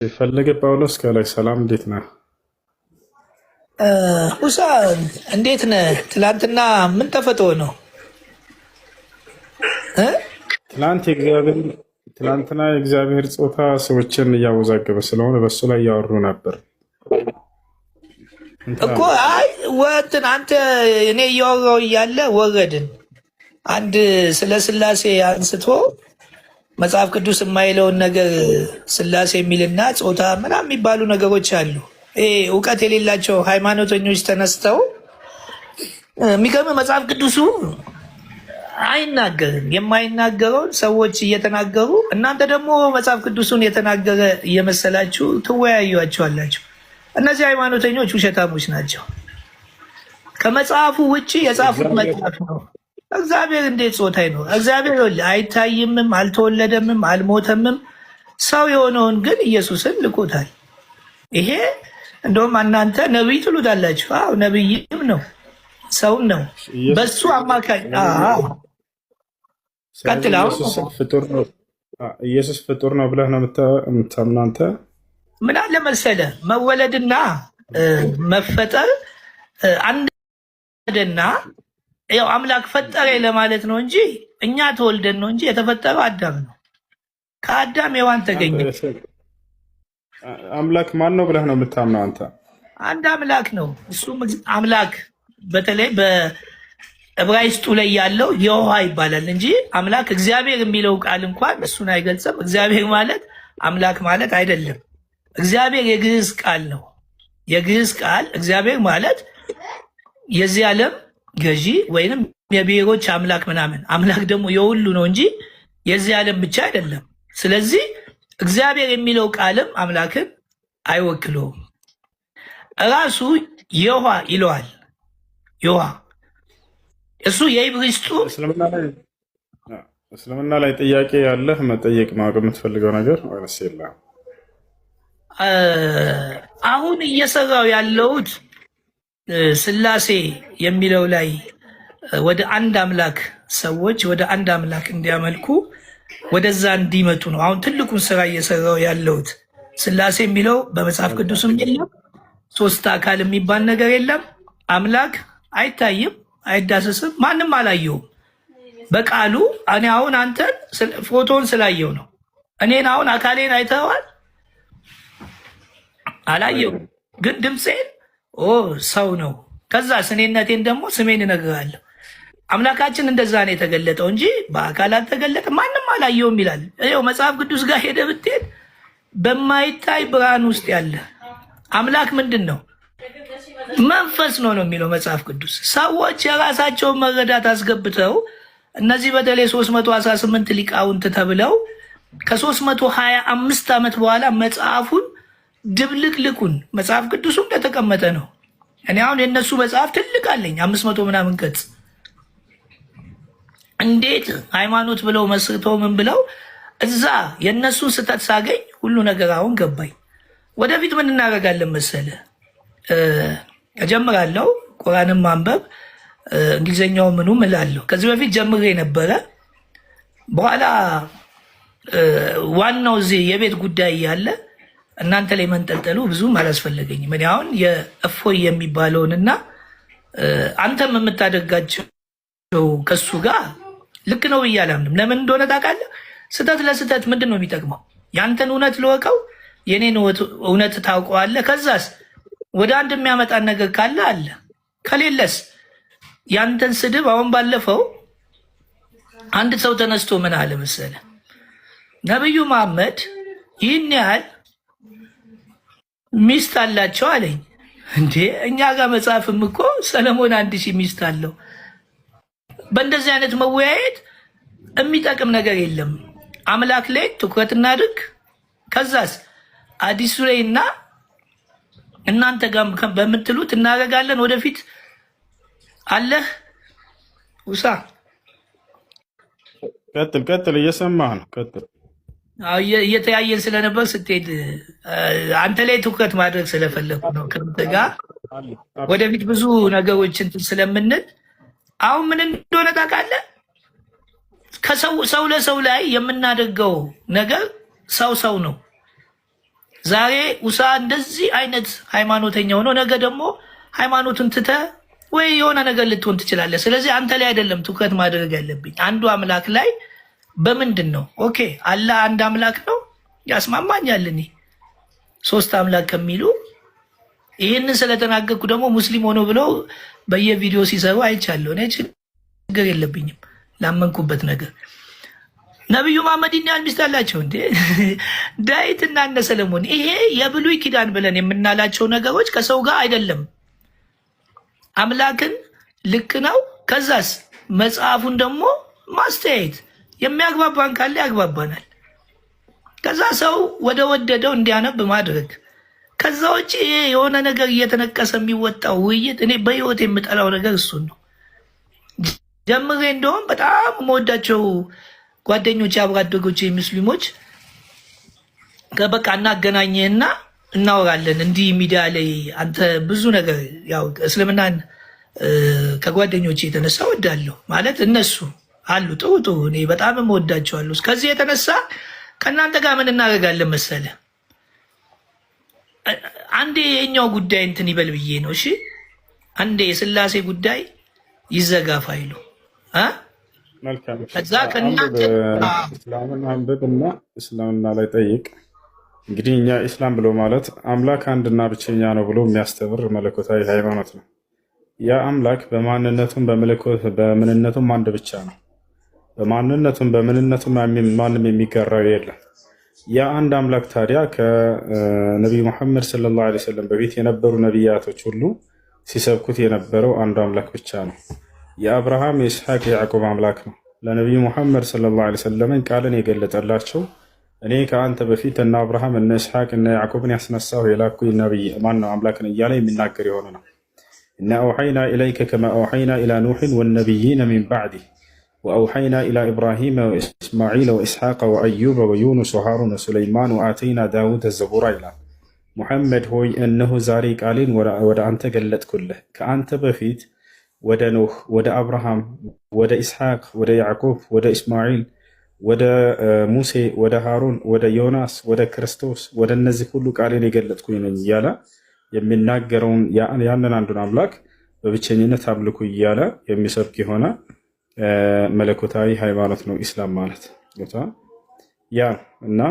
የፈለገ ጳውሎስ ከላይ ሰላም፣ እንዴት ነህ? ሁሳ እንዴት ነህ? ትላንትና ምን ተፈጥሮ ነው? ትላንትና የእግዚአብሔር ጾታ ሰዎችን እያወዛገበ ስለሆነ በሱ ላይ እያወሩ ነበር እኮ። አይ ወትን አንተ እኔ እያወራሁ እያለ ወረድን። አንድ ስለ ስላሴ አንስቶ መጽሐፍ ቅዱስ የማይለውን ነገር ስላሴ የሚልና ጾታ ምናምን የሚባሉ ነገሮች አሉ። እውቀት የሌላቸው ሃይማኖተኞች ተነስተው የሚገርም መጽሐፍ ቅዱሱ አይናገርም። የማይናገረውን ሰዎች እየተናገሩ እናንተ ደግሞ መጽሐፍ ቅዱሱን የተናገረ እየመሰላችሁ ትወያዩአቸዋላችሁ። እነዚህ ሃይማኖተኞች ውሸታሞች ናቸው። ከመጽሐፉ ውጭ የጻፉት መጽሐፍ ነው። እግዚአብሔር እንዴት ጾታ ይኖር? እግዚአብሔር አይታይምም፣ አልተወለደምም፣ አልሞተምም። ሰው የሆነውን ግን ኢየሱስን ልኮታል። ይሄ እንደውም እናንተ ነቢይ ትሉታላችሁ። አዎ ነቢይም ነው፣ ሰውም ነው። በሱ አማካኝ ቀጥላው ኢየሱስ ፍጡር ነው ብለህ ነው የምታምነው አንተ? ምን አለ መሰለህ መወለድና መፈጠር አንድና ያው አምላክ ፈጠረ ለማለት ነው እንጂ እኛ ተወልደን ነው እንጂ የተፈጠረው አዳም ነው። ከአዳም ሔዋን ተገኘ። አምላክ ማን ነው ብለህ ነው የምታምነው አንተ? አንድ አምላክ ነው። እሱም አምላክ በተለይ በዕብራይስጡ ላይ ያለው የውሃ ይባላል እንጂ አምላክ እግዚአብሔር የሚለው ቃል እንኳን እሱን አይገልጽም። እግዚአብሔር ማለት አምላክ ማለት አይደለም። እግዚአብሔር የግዕዝ ቃል ነው። የግዕዝ ቃል እግዚአብሔር ማለት የዚህ ዓለም ገዢ ወይንም የብሔሮች አምላክ ምናምን፣ አምላክ ደግሞ የሁሉ ነው እንጂ የዚህ ዓለም ብቻ አይደለም። ስለዚህ እግዚአብሔር የሚለው ቃልም አምላክን አይወክለውም። ራሱ የውሃ ይለዋል። የውሃ እሱ የዕብራይስጡ እስልምና ላይ ጥያቄ ያለህ መጠየቅ ማወቅ የምትፈልገው ነገር ወይስ የለም? አሁን እየሰራው ያለሁት ስላሴ የሚለው ላይ ወደ አንድ አምላክ ሰዎች ወደ አንድ አምላክ እንዲያመልኩ ወደዛ እንዲመጡ ነው። አሁን ትልቁን ስራ እየሰራው ያለሁት ስላሴ የሚለው በመጽሐፍ ቅዱስም የለም። ሶስት አካል የሚባል ነገር የለም። አምላክ አይታይም፣ አይዳሰስም፣ ማንም አላየውም። በቃሉ እኔ አሁን አንተን ፎቶን ስላየው ነው። እኔን አሁን አካሌን አይተዋል? አላየውም። ግን ድምፄን ሰው ነው። ከዛ ስኔነቴን ደግሞ ስሜን እነግርሃለሁ። አምላካችን እንደዛ ነው የተገለጠው እንጂ በአካል አልተገለጠም፣ ማንም አላየውም ይላል። ይኸው መጽሐፍ ቅዱስ ጋር ሄደ ብትሄድ በማይታይ ብርሃን ውስጥ ያለ አምላክ ምንድን ነው? መንፈስ ነው የሚለው መጽሐፍ ቅዱስ። ሰዎች የራሳቸውን መረዳት አስገብተው እነዚህ በተለይ 318 ሊቃውንት ተብለው ከ325 ዓመት በኋላ መጽሐፉን ድብልቅልቁን መጽሐፍ ቅዱሱ እንደተቀመጠ ነው። እኔ አሁን የነሱ መጽሐፍ ትልቅ አለኝ 500 ምናምን ገጽ። እንዴት ሃይማኖት ብለው መስርተው ምን ብለው እዛ የእነሱን ስህተት ሳገኝ ሁሉ ነገር አሁን ገባኝ። ወደፊት ምን እናደርጋለን መሰለ? እጀምራለሁ ቁርአንን ማንበብ እንግሊዝኛው ምኑም እላለሁ። ከዚህ በፊት ጀምሬ ነበረ። በኋላ ዋናው እዚህ የቤት ጉዳይ ያለ እናንተ ላይ መንጠልጠሉ ብዙም አላስፈለገኝም። እኔ አሁን የእፎይ የሚባለውንና አንተም የምታደርጋቸው ከሱ ጋር ልክ ነው ብዬ አላምንም። ለምን እንደሆነ ታውቃለህ? ስህተት ለስህተት ምንድን ነው የሚጠቅመው? ያንተን እውነት ልወቀው፣ የኔን እውነት ታውቀዋለህ። ከዛስ ወደ አንድ የሚያመጣን ነገር ካለ አለ፣ ከሌለስ ያንተን ስድብ። አሁን ባለፈው አንድ ሰው ተነስቶ ምን አለ መሰለህ? ነብዩ መሐመድ ይህን ያህል ሚስት አላቸው አለኝ። እንዴ እኛ ጋር መጽሐፍም እኮ ሰለሞን 1000 ሚስት አለው። በእንደዚህ አይነት መወያየት የሚጠቅም ነገር የለም። አምላክ ላይ ትኩረት እናድርግ። ከዛስ አዲሱ ላይ እና እናንተ ጋር በምትሉት እናደርጋለን። ወደፊት አለህ ውሳ ቀጥል፣ እየሰማህ ነው። ቀጥል። እየተያየን ስለነበር ስትሄድ አንተ ላይ ትኩረት ማድረግ ስለፈለኩ ነው። ከአንተ ጋር ወደፊት ብዙ ነገሮችን ስለምንል አሁን ምን እንደሆነ ታውቃለህ? ሰው ለሰው ላይ የምናደርገው ነገር ሰው ነው። ዛሬ ውሳ እንደዚህ አይነት ሃይማኖተኛ ሆኖ ነገ ደግሞ ሃይማኖትን ትተህ ወይ የሆነ ነገር ልትሆን ትችላለህ። ስለዚህ አንተ ላይ አይደለም ትኩረት ማድረግ ያለብኝ አንዱ አምላክ ላይ በምንድን ነው? ኦኬ አላህ አንድ አምላክ ነው ያስማማኛል። እኔ ሶስት አምላክ ከሚሉ ይህንን ስለተናገርኩ ደግሞ ሙስሊም ሆኖ ብለው በየቪዲዮ ሲሰሩ አይቻለሁ። እኔ ችግር የለብኝም ላመንኩበት ነገር። ነቢዩ መሐመድ ያህል ሚስት አላቸው እንዴ? ዳዊት እና እነ ሰለሞን። ይሄ የብሉይ ኪዳን ብለን የምናላቸው ነገሮች ከሰው ጋር አይደለም። አምላክን ልክ ነው። ከዛስ መጽሐፉን ደግሞ ማስተያየት የሚያግባባን ካለ ያግባባናል። ከዛ ሰው ወደ ወደደው እንዲያነብ ማድረግ። ከዛ ውጭ ይሄ የሆነ ነገር እየተነቀሰ የሚወጣው ውይይት እኔ በህይወት የምጠላው ነገር እሱን ነው። ጀምሬ እንደውም በጣም መወዳቸው ጓደኞች አብሮ አደጎች ሙስሊሞች በቃ እናገናኝህና እናወራለን እንዲህ ሚዲያ ላይ አንተ ብዙ ነገር ያው እስልምናን ከጓደኞች የተነሳ ወዳለሁ ማለት እነሱ አሉ ጥሩ ጥሩ እኔ በጣም እወዳቸዋለሁ። ከዚህ የተነሳ ከእናንተ ጋር ምን እናደርጋለን መሰለ አንዴ የኛው ጉዳይ እንትን ይበል ብዬ ነው። እሺ አንዴ የስላሴ ጉዳይ ይዘጋ ፋይሉ ከዛ እስላምን አንብብ እና እስልምና ላይ ጠይቅ። እንግዲህ እኛ ኢስላም ብሎ ማለት አምላክ አንድና ብቸኛ ነው ብሎ የሚያስተምር መለኮታዊ ሃይማኖት ነው። ያ አምላክ በማንነቱም በምንነቱም አንድ ብቻ ነው። በማንነቱም በምንነቱም ማንም የሚጋራው የለም። ያ አንድ አምላክ ታዲያ ከነቢዩ ሙሐመድ ሰለላሁ ዐለይሂ ወሰለም በፊት የነበሩ ነቢያቶች ሁሉ ሲሰብኩት የነበረው አንዱ አምላክ ብቻ ነው። የአብርሃም የኢስሐቅ የያዕቆብ አምላክ ነው። ለነቢዩ ሙሐመድ ሰለላሁ ዐለይሂ ወሰለም ቃልን የገለጠላቸው እኔ ከአንተ በፊት እነ አብርሃም እነ ኢስሐቅ እነ ያዕቆብን ያስነሳሁ የላኩኝ ነቢይ ማነው አምላክን እያለ የሚናገር የሆነ ነው። ኢና አውሐይና ኢለይከ ከማ አውሐይና ኢላ ኑሕን ወነቢይነ ሚን ባዕዲህ ወአውሐይና ኢላ ኢብራሂመ ወኢስማዒል ወኢስሐቅ ወአዩበ ወዩኑስ ወሃሩን ወሱለይማን ወአተይና ዳውደ ዘቡራ ይላል። ሙሐመድ ሆይ እነሆ ዛሬ ቃሌን ወደ አንተ ገለጥኩልህ ከአንተ በፊት ወደ ኖህ፣ ወደ አብርሃም፣ ወደ ኢስሐቅ፣ ወደ ያዕቆብ፣ ወደ ኢስማዒል፣ ወደ ሙሴ፣ ወደ ሃሩን፣ ወደ ዮናስ፣ ወደ ክርስቶስ፣ ወደ እነዚህ ሁሉ ቃሌን የገለጥኩኝ ነኝ እያለ የሚናገረውን ያንን አንዱን አምላክ በብቸኝነት አምልኩ እያለ የሚሰብክ የሆነ መለኮታዊ ሃይማኖት ነው ኢስላም ማለት ያ እና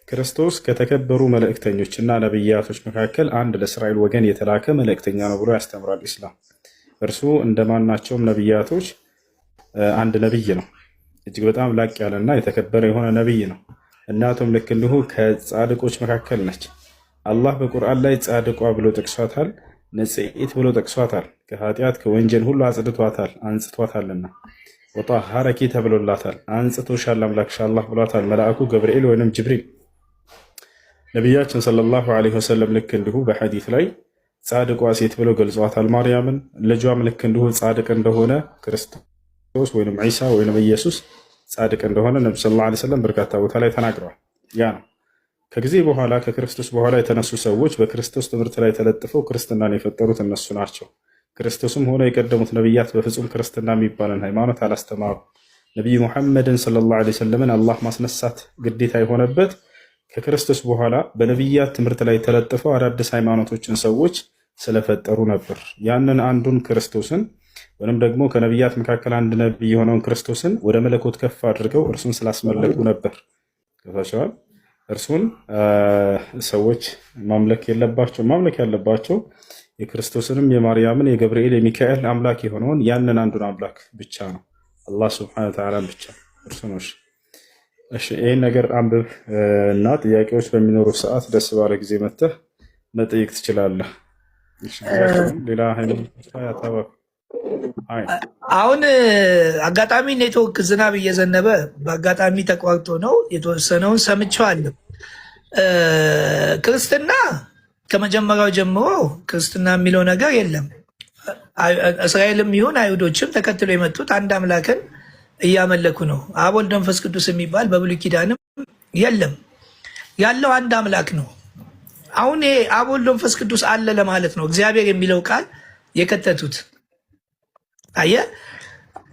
ክርስቶስ ከተከበሩ መልእክተኞች እና ነብያቶች መካከል አንድ ለእስራኤል ወገን የተላከ መልእክተኛ ነው ብሎ ያስተምራል ኢስላም። እርሱ እንደማናቸውም ነብያቶች አንድ ነብይ ነው። እጅግ በጣም ላቅ ያለና የተከበረ የሆነ ነብይ ነው። እናቱም ልክ እንዲሁ ከጻድቆች መካከል ነች። አላህ በቁርአን ላይ ጻድቋ ብሎ ጠቅሷታል፣ ንጽኢት ብሎ ጠቅሷታል። ከኃጢአት ከወንጀል ሁሉ አጽድቷታል አንጽቷታልና። ወጣሃረኪ ተብሎላታል፣ አንጽቶሻል አምላክሽ አላህ ብሏታል መልአኩ ገብርኤል ወይንም ጅብሪል። ነቢያችን ሰለላሁ ዐለይሂ ወሰለም ልክ እንዲሁ በሐዲስ ላይ ጻድቋ ሴት ብሎ ገልጿታል ማርያምን። ልጇም ልክ እንዲሁ ጻድቅ እንደሆነ ክርስቶስ ወይም ዒሳ ወይም ኢየሱስ ጻድቅ እንደሆነ ነቢ ሰለላሁ ዐለይሂ ወሰለም በርካታ ቦታ ላይ ተናግረዋል። ያ ነው ከጊዜ በኋላ ከክርስቶስ በኋላ የተነሱ ሰዎች በክርስቶስ ትምህርት ላይ ተለጥፈው ክርስትናን የፈጠሩት እነሱ ናቸው። ክርስቶስም ሆነ የቀደሙት ነቢያት በፍጹም ክርስትና የሚባለን ሃይማኖት አላስተማሩ። ነቢዩ ሙሐመድን ሰለላሁ ዐለይሂ ወሰለምን አላህ ማስነሳት ግዴታ የሆነበት ከክርስቶስ በኋላ በነቢያት ትምህርት ላይ ተለጥፈው አዳዲስ ሃይማኖቶችን ሰዎች ስለፈጠሩ ነበር። ያንን አንዱን ክርስቶስን ወይም ደግሞ ከነቢያት መካከል አንድ ነቢይ የሆነውን ክርስቶስን ወደ መለኮት ከፍ አድርገው እርሱን ስላስመለኩ ነበር። ከታቸዋል እርሱን ሰዎች ማምለክ የለባቸው። ማምለክ ያለባቸው የክርስቶስንም የማርያምን የገብርኤል የሚካኤል አምላክ የሆነውን ያንን አንዱን አምላክ ብቻ ነው። አላህ ሱብሓነሁ ወተዓላ ብቻ እርሱ ነው። እሺ ይህን ነገር አንብብ እና ጥያቄዎች በሚኖሩ ሰዓት ደስ ባለ ጊዜ መተህ መጠየቅ ትችላለህ። ሌላ አሁን አጋጣሚ ኔትወርክ ዝናብ እየዘነበ በአጋጣሚ ተቋርጦ ነው የተወሰነውን ሰምቼዋለሁ። ክርስትና ከመጀመሪያው ጀምሮ ክርስትና የሚለው ነገር የለም። እስራኤልም ይሁን አይሁዶችም ተከትሎ የመጡት አንድ አምላክን እያመለኩ ነው። አብ ወልድ መንፈስ ቅዱስ የሚባል በብሉይ ኪዳንም የለም። ያለው አንድ አምላክ ነው። አሁን ይሄ አብ ወልድ መንፈስ ቅዱስ አለ ለማለት ነው እግዚአብሔር የሚለው ቃል የከተቱት። አየህ፣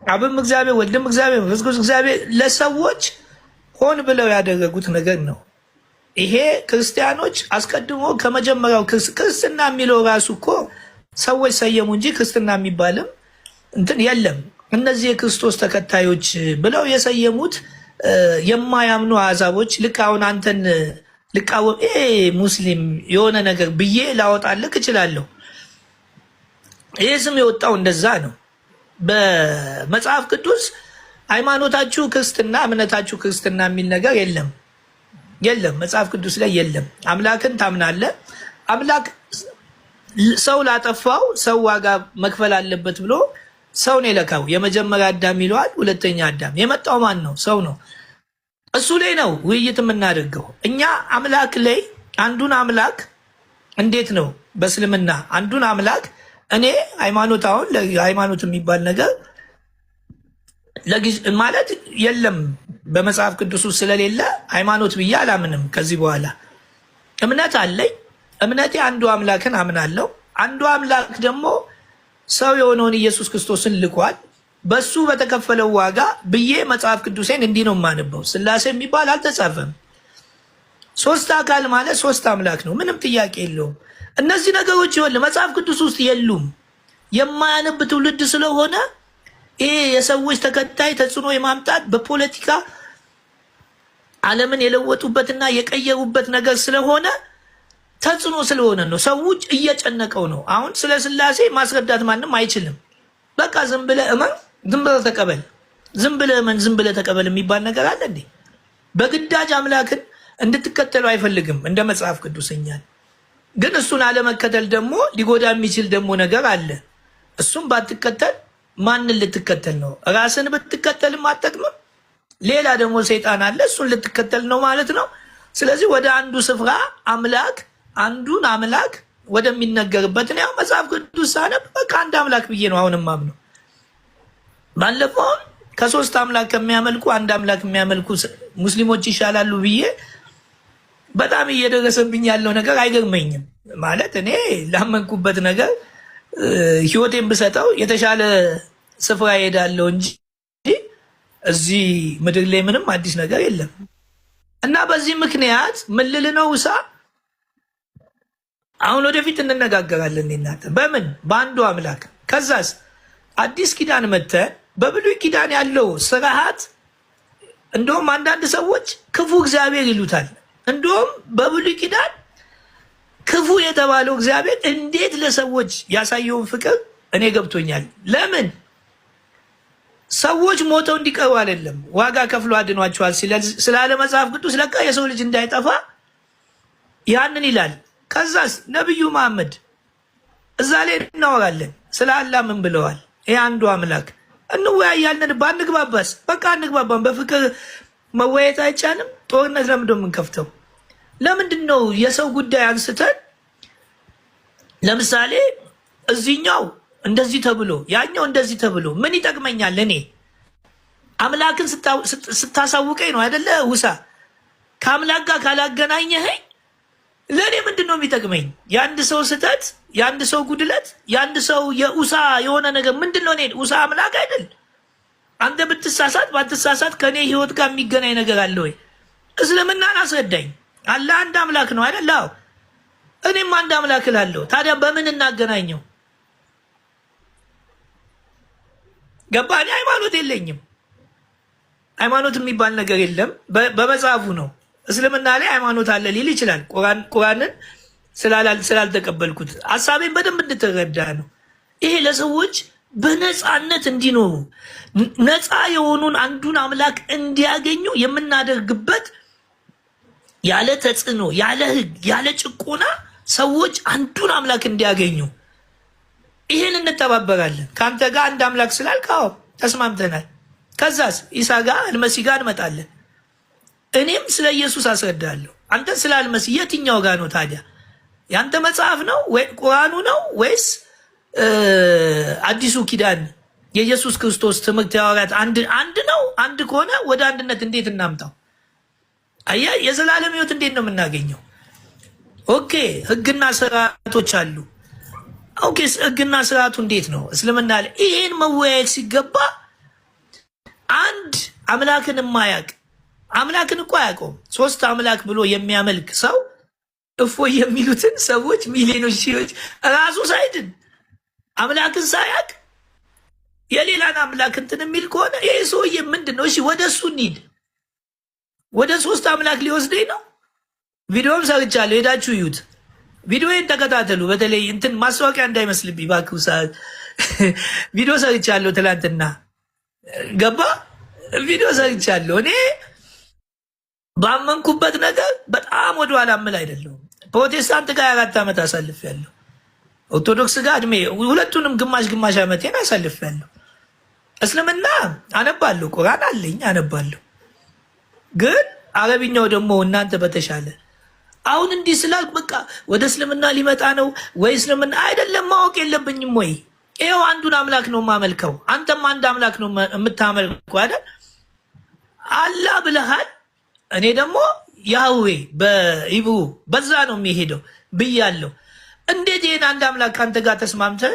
አብም እግዚአብሔር፣ ወልድም እግዚአብሔር፣ መንፈስ ቅዱስ እግዚአብሔር ለሰዎች ሆን ብለው ያደረጉት ነገር ነው። ይሄ ክርስቲያኖች አስቀድሞ ከመጀመሪያው ክርስትና የሚለው ራሱ እኮ ሰዎች ሰየሙ እንጂ ክርስትና የሚባልም እንትን የለም። እነዚህ የክርስቶስ ተከታዮች ብለው የሰየሙት የማያምኑ አሕዛቦች ልክ አሁን አንተን ልቃወም ሙስሊም የሆነ ነገር ብዬ ላወጣልክ እችላለሁ። ይህ ስም የወጣው እንደዛ ነው። በመጽሐፍ ቅዱስ ሃይማኖታችሁ ክርስትና፣ እምነታችሁ ክርስትና የሚል ነገር የለም የለም፣ መጽሐፍ ቅዱስ ላይ የለም። አምላክን ታምናለህ። አምላክ ሰው ላጠፋው ሰው ዋጋ መክፈል አለበት ብሎ ሰው ነው የለካው። የመጀመሪያ አዳም ይለዋል፣ ሁለተኛ አዳም። የመጣው ማን ነው? ሰው ነው። እሱ ላይ ነው ውይይት የምናደርገው እኛ። አምላክ ላይ አንዱን አምላክ እንዴት ነው በእስልምና አንዱን አምላክ እኔ ሃይማኖት አሁን ሃይማኖት የሚባል ነገር ማለት የለም በመጽሐፍ ቅዱስ ውስጥ ስለሌለ ሃይማኖት ብዬ አላምንም። ከዚህ በኋላ እምነት አለኝ። እምነቴ አንዱ አምላክን አምናለሁ። አንዱ አምላክ ደግሞ ሰው የሆነውን ኢየሱስ ክርስቶስን ልኳል። በሱ በተከፈለው ዋጋ ብዬ መጽሐፍ ቅዱሴን እንዲህ ነው የማነበው። ስላሴ የሚባል አልተጻፈም። ሶስት አካል ማለት ሶስት አምላክ ነው። ምንም ጥያቄ የለውም። እነዚህ ነገሮች ይወል መጽሐፍ ቅዱስ ውስጥ የሉም። የማያነብ ትውልድ ስለሆነ ይሄ የሰዎች ተከታይ ተጽዕኖ የማምጣት በፖለቲካ ዓለምን የለወጡበትና የቀየሩበት ነገር ስለሆነ ተጽዕኖ ስለሆነ ነው። ሰዎች እየጨነቀው ነው። አሁን ስለ ስላሴ ማስረዳት ማንም አይችልም። በቃ ዝም ብለህ እመን፣ ዝም ብለህ ተቀበል፣ ዝም ብለህ እመን፣ ዝም ብለህ ተቀበል የሚባል ነገር አለ እንዴ? በግዳጅ አምላክን እንድትከተሉ አይፈልግም እንደ መጽሐፍ ቅዱስኛል። ግን እሱን አለመከተል ደግሞ ሊጎዳ የሚችል ደግሞ ነገር አለ። እሱም ባትከተል ማንን ልትከተል ነው? ራስን ብትከተልም አትጠቅምም። ሌላ ደግሞ ሰይጣን አለ፣ እሱን ልትከተል ነው ማለት ነው። ስለዚህ ወደ አንዱ ስፍራ አምላክ አንዱን አምላክ ወደሚነገርበት ነው መጽሐፍ ቅዱስ ሳነብ በቃ አንድ አምላክ ብዬ ነው አሁንም ማምነው። ባለፈው ከሶስት አምላክ ከሚያመልኩ አንድ አምላክ የሚያመልኩ ሙስሊሞች ይሻላሉ ብዬ በጣም እየደረሰብኝ ያለው ነገር አይገርመኝም። ማለት እኔ ላመንኩበት ነገር ህይወቴን ብሰጠው የተሻለ ስፍራ ይሄዳለሁ እንጂ እዚህ ምድር ላይ ምንም አዲስ ነገር የለም። እና በዚህ ምክንያት ምን ልል ነው ውሳ አሁን ወደፊት እንነጋገራለን። እናንተ በምን በአንዱ አምላክ ከዛስ አዲስ ኪዳን መተን በብሉይ ኪዳን ያለው ስርዓት እንደውም አንዳንድ ሰዎች ክፉ እግዚአብሔር ይሉታል። እንደውም በብሉይ ኪዳን ክፉ የተባለው እግዚአብሔር እንዴት ለሰዎች ያሳየውን ፍቅር እኔ ገብቶኛል። ለምን ሰዎች ሞተው እንዲቀሩ አይደለም፣ ዋጋ ከፍሎ አድኗቸዋል ስላለ መጽሐፍ ቅዱስ ለካ የሰው ልጅ እንዳይጠፋ ያንን ይላል። ከዛስ ነብዩ መሐመድ እዛ ላይ እናወራለን ስለ አላህ ምን ብለዋል። ይሄ አንዱ አምላክ እንወያያለን። ባንግባባስ በቃ አንግባባም። በፍቅር መወያየት አይቻልም። ጦርነት ለምንድን ነው የምንከፍተው? ለምንድን ነው የሰው ጉዳይ አንስተን ለምሳሌ እዚህኛው እንደዚህ ተብሎ ያኛው እንደዚህ ተብሎ ምን ይጠቅመኛል? እኔ አምላክን ስታሳውቀኝ ነው አይደለ? ውሳ ከአምላክ ጋር ካላገናኘኸኝ ለእኔ ምንድን ነው የሚጠቅመኝ? የአንድ ሰው ስህተት፣ የአንድ ሰው ጉድለት፣ የአንድ ሰው የኡሳ የሆነ ነገር ምንድን ነው? እኔ ኡሳ አምላክ አይደል? አንተ ብትሳሳት ባትሳሳት ከእኔ ህይወት ጋር የሚገናኝ ነገር አለ ወይ? እስልምናን አስረዳኝ። አላህ አንድ አምላክ ነው አይደል? አዎ እኔም አንድ አምላክ እላለሁ። ታዲያ በምን እናገናኘው? ገባ? እኔ ሃይማኖት የለኝም። ሃይማኖት የሚባል ነገር የለም። በመጽሐፉ ነው። እስልምና ላይ ሃይማኖት አለ ሊል ይችላል። ቁርአንን ስላልተቀበልኩት ሀሳቤን በደንብ እንድትረዳ ነው። ይሄ ለሰዎች በነፃነት እንዲኖሩ ነፃ የሆኑን አንዱን አምላክ እንዲያገኙ የምናደርግበት ያለ ተጽዕኖ፣ ያለ ህግ፣ ያለ ጭቆና ሰዎች አንዱን አምላክ እንዲያገኙ ይሄን እንተባበራለን። ከአንተ ጋር አንድ አምላክ ስላልክ አዎ ተስማምተናል። ከዛስ ኢሳ ጋር አልመሲ ጋር እንመጣለን። እኔም ስለ ኢየሱስ አስረዳለሁ። አንተ ስለ አልመሲ የትኛው ጋር ነው ታዲያ? ያንተ መጽሐፍ ነው ወይ ቁርአኑ ነው ወይስ አዲሱ ኪዳን የኢየሱስ ክርስቶስ ትምህርት ያወራት አንድ ነው? አንድ ከሆነ ወደ አንድነት እንዴት እናምጣው? አያ የዘላለም ህይወት እንዴት ነው የምናገኘው? ኦኬ ህግና ስርዓቶች አሉ። ኦኬ ህግና ስርዓቱ እንዴት ነው እስልምና ላይ? ይሄን መወያየት ሲገባ አንድ አምላክን የማያውቅ አምላክን እኮ አያውቀውም። ሶስት አምላክ ብሎ የሚያመልክ ሰው እፎይ የሚሉትን ሰዎች ሚሊዮኖች ሺዎች ራሱ ሳይድን አምላክን ሳያውቅ የሌላን አምላክ እንትን የሚል ከሆነ ይህ ሰውዬ ምንድን ነው? እሺ ወደ እሱ እንሂድ። ወደ ሶስት አምላክ ሊወስደኝ ነው። ቪዲዮም ሰርቻለሁ፣ ሄዳችሁ እዩት። ቪዲዮን ተከታተሉ። በተለይ እንትን ማስታወቂያ እንዳይመስልብኝ እባክህ። ሰዓት ቪዲዮ ሰርቻለሁ ትላንትና ገባ። ቪዲዮ ሰርቻለሁ። እኔ ባመንኩበት ነገር በጣም ወደኋላ እምል አይደለሁም። ፕሮቴስታንት ጋር 4 ዓመት አሳልፌያለሁ። ኦርቶዶክስ ጋር እድሜ ሁለቱንም ግማሽ ዓመቴን አሳልፌያለሁ። እስልምና አነባለሁ፣ ቁርአን አለኝ አነባለሁ። ግን አረብኛው ደግሞ እናንተ በተሻለ አሁን እንዲህ ስላልክ በቃ ወደ እስልምና ሊመጣ ነው ወይ? እስልምና አይደለም ማወቅ የለብኝም ወይ? ይኸው አንዱን አምላክ ነው የማመልከው፣ አንተም አንድ አምላክ ነው የምታመልከው አይደል? አላህ ብለሃል፣ እኔ ደግሞ ያህዌ በኢብሩ በዛ ነው የሚሄደው ብያለሁ። እንዴት ይሄን አንድ አምላክ ከአንተ ጋር ተስማምተን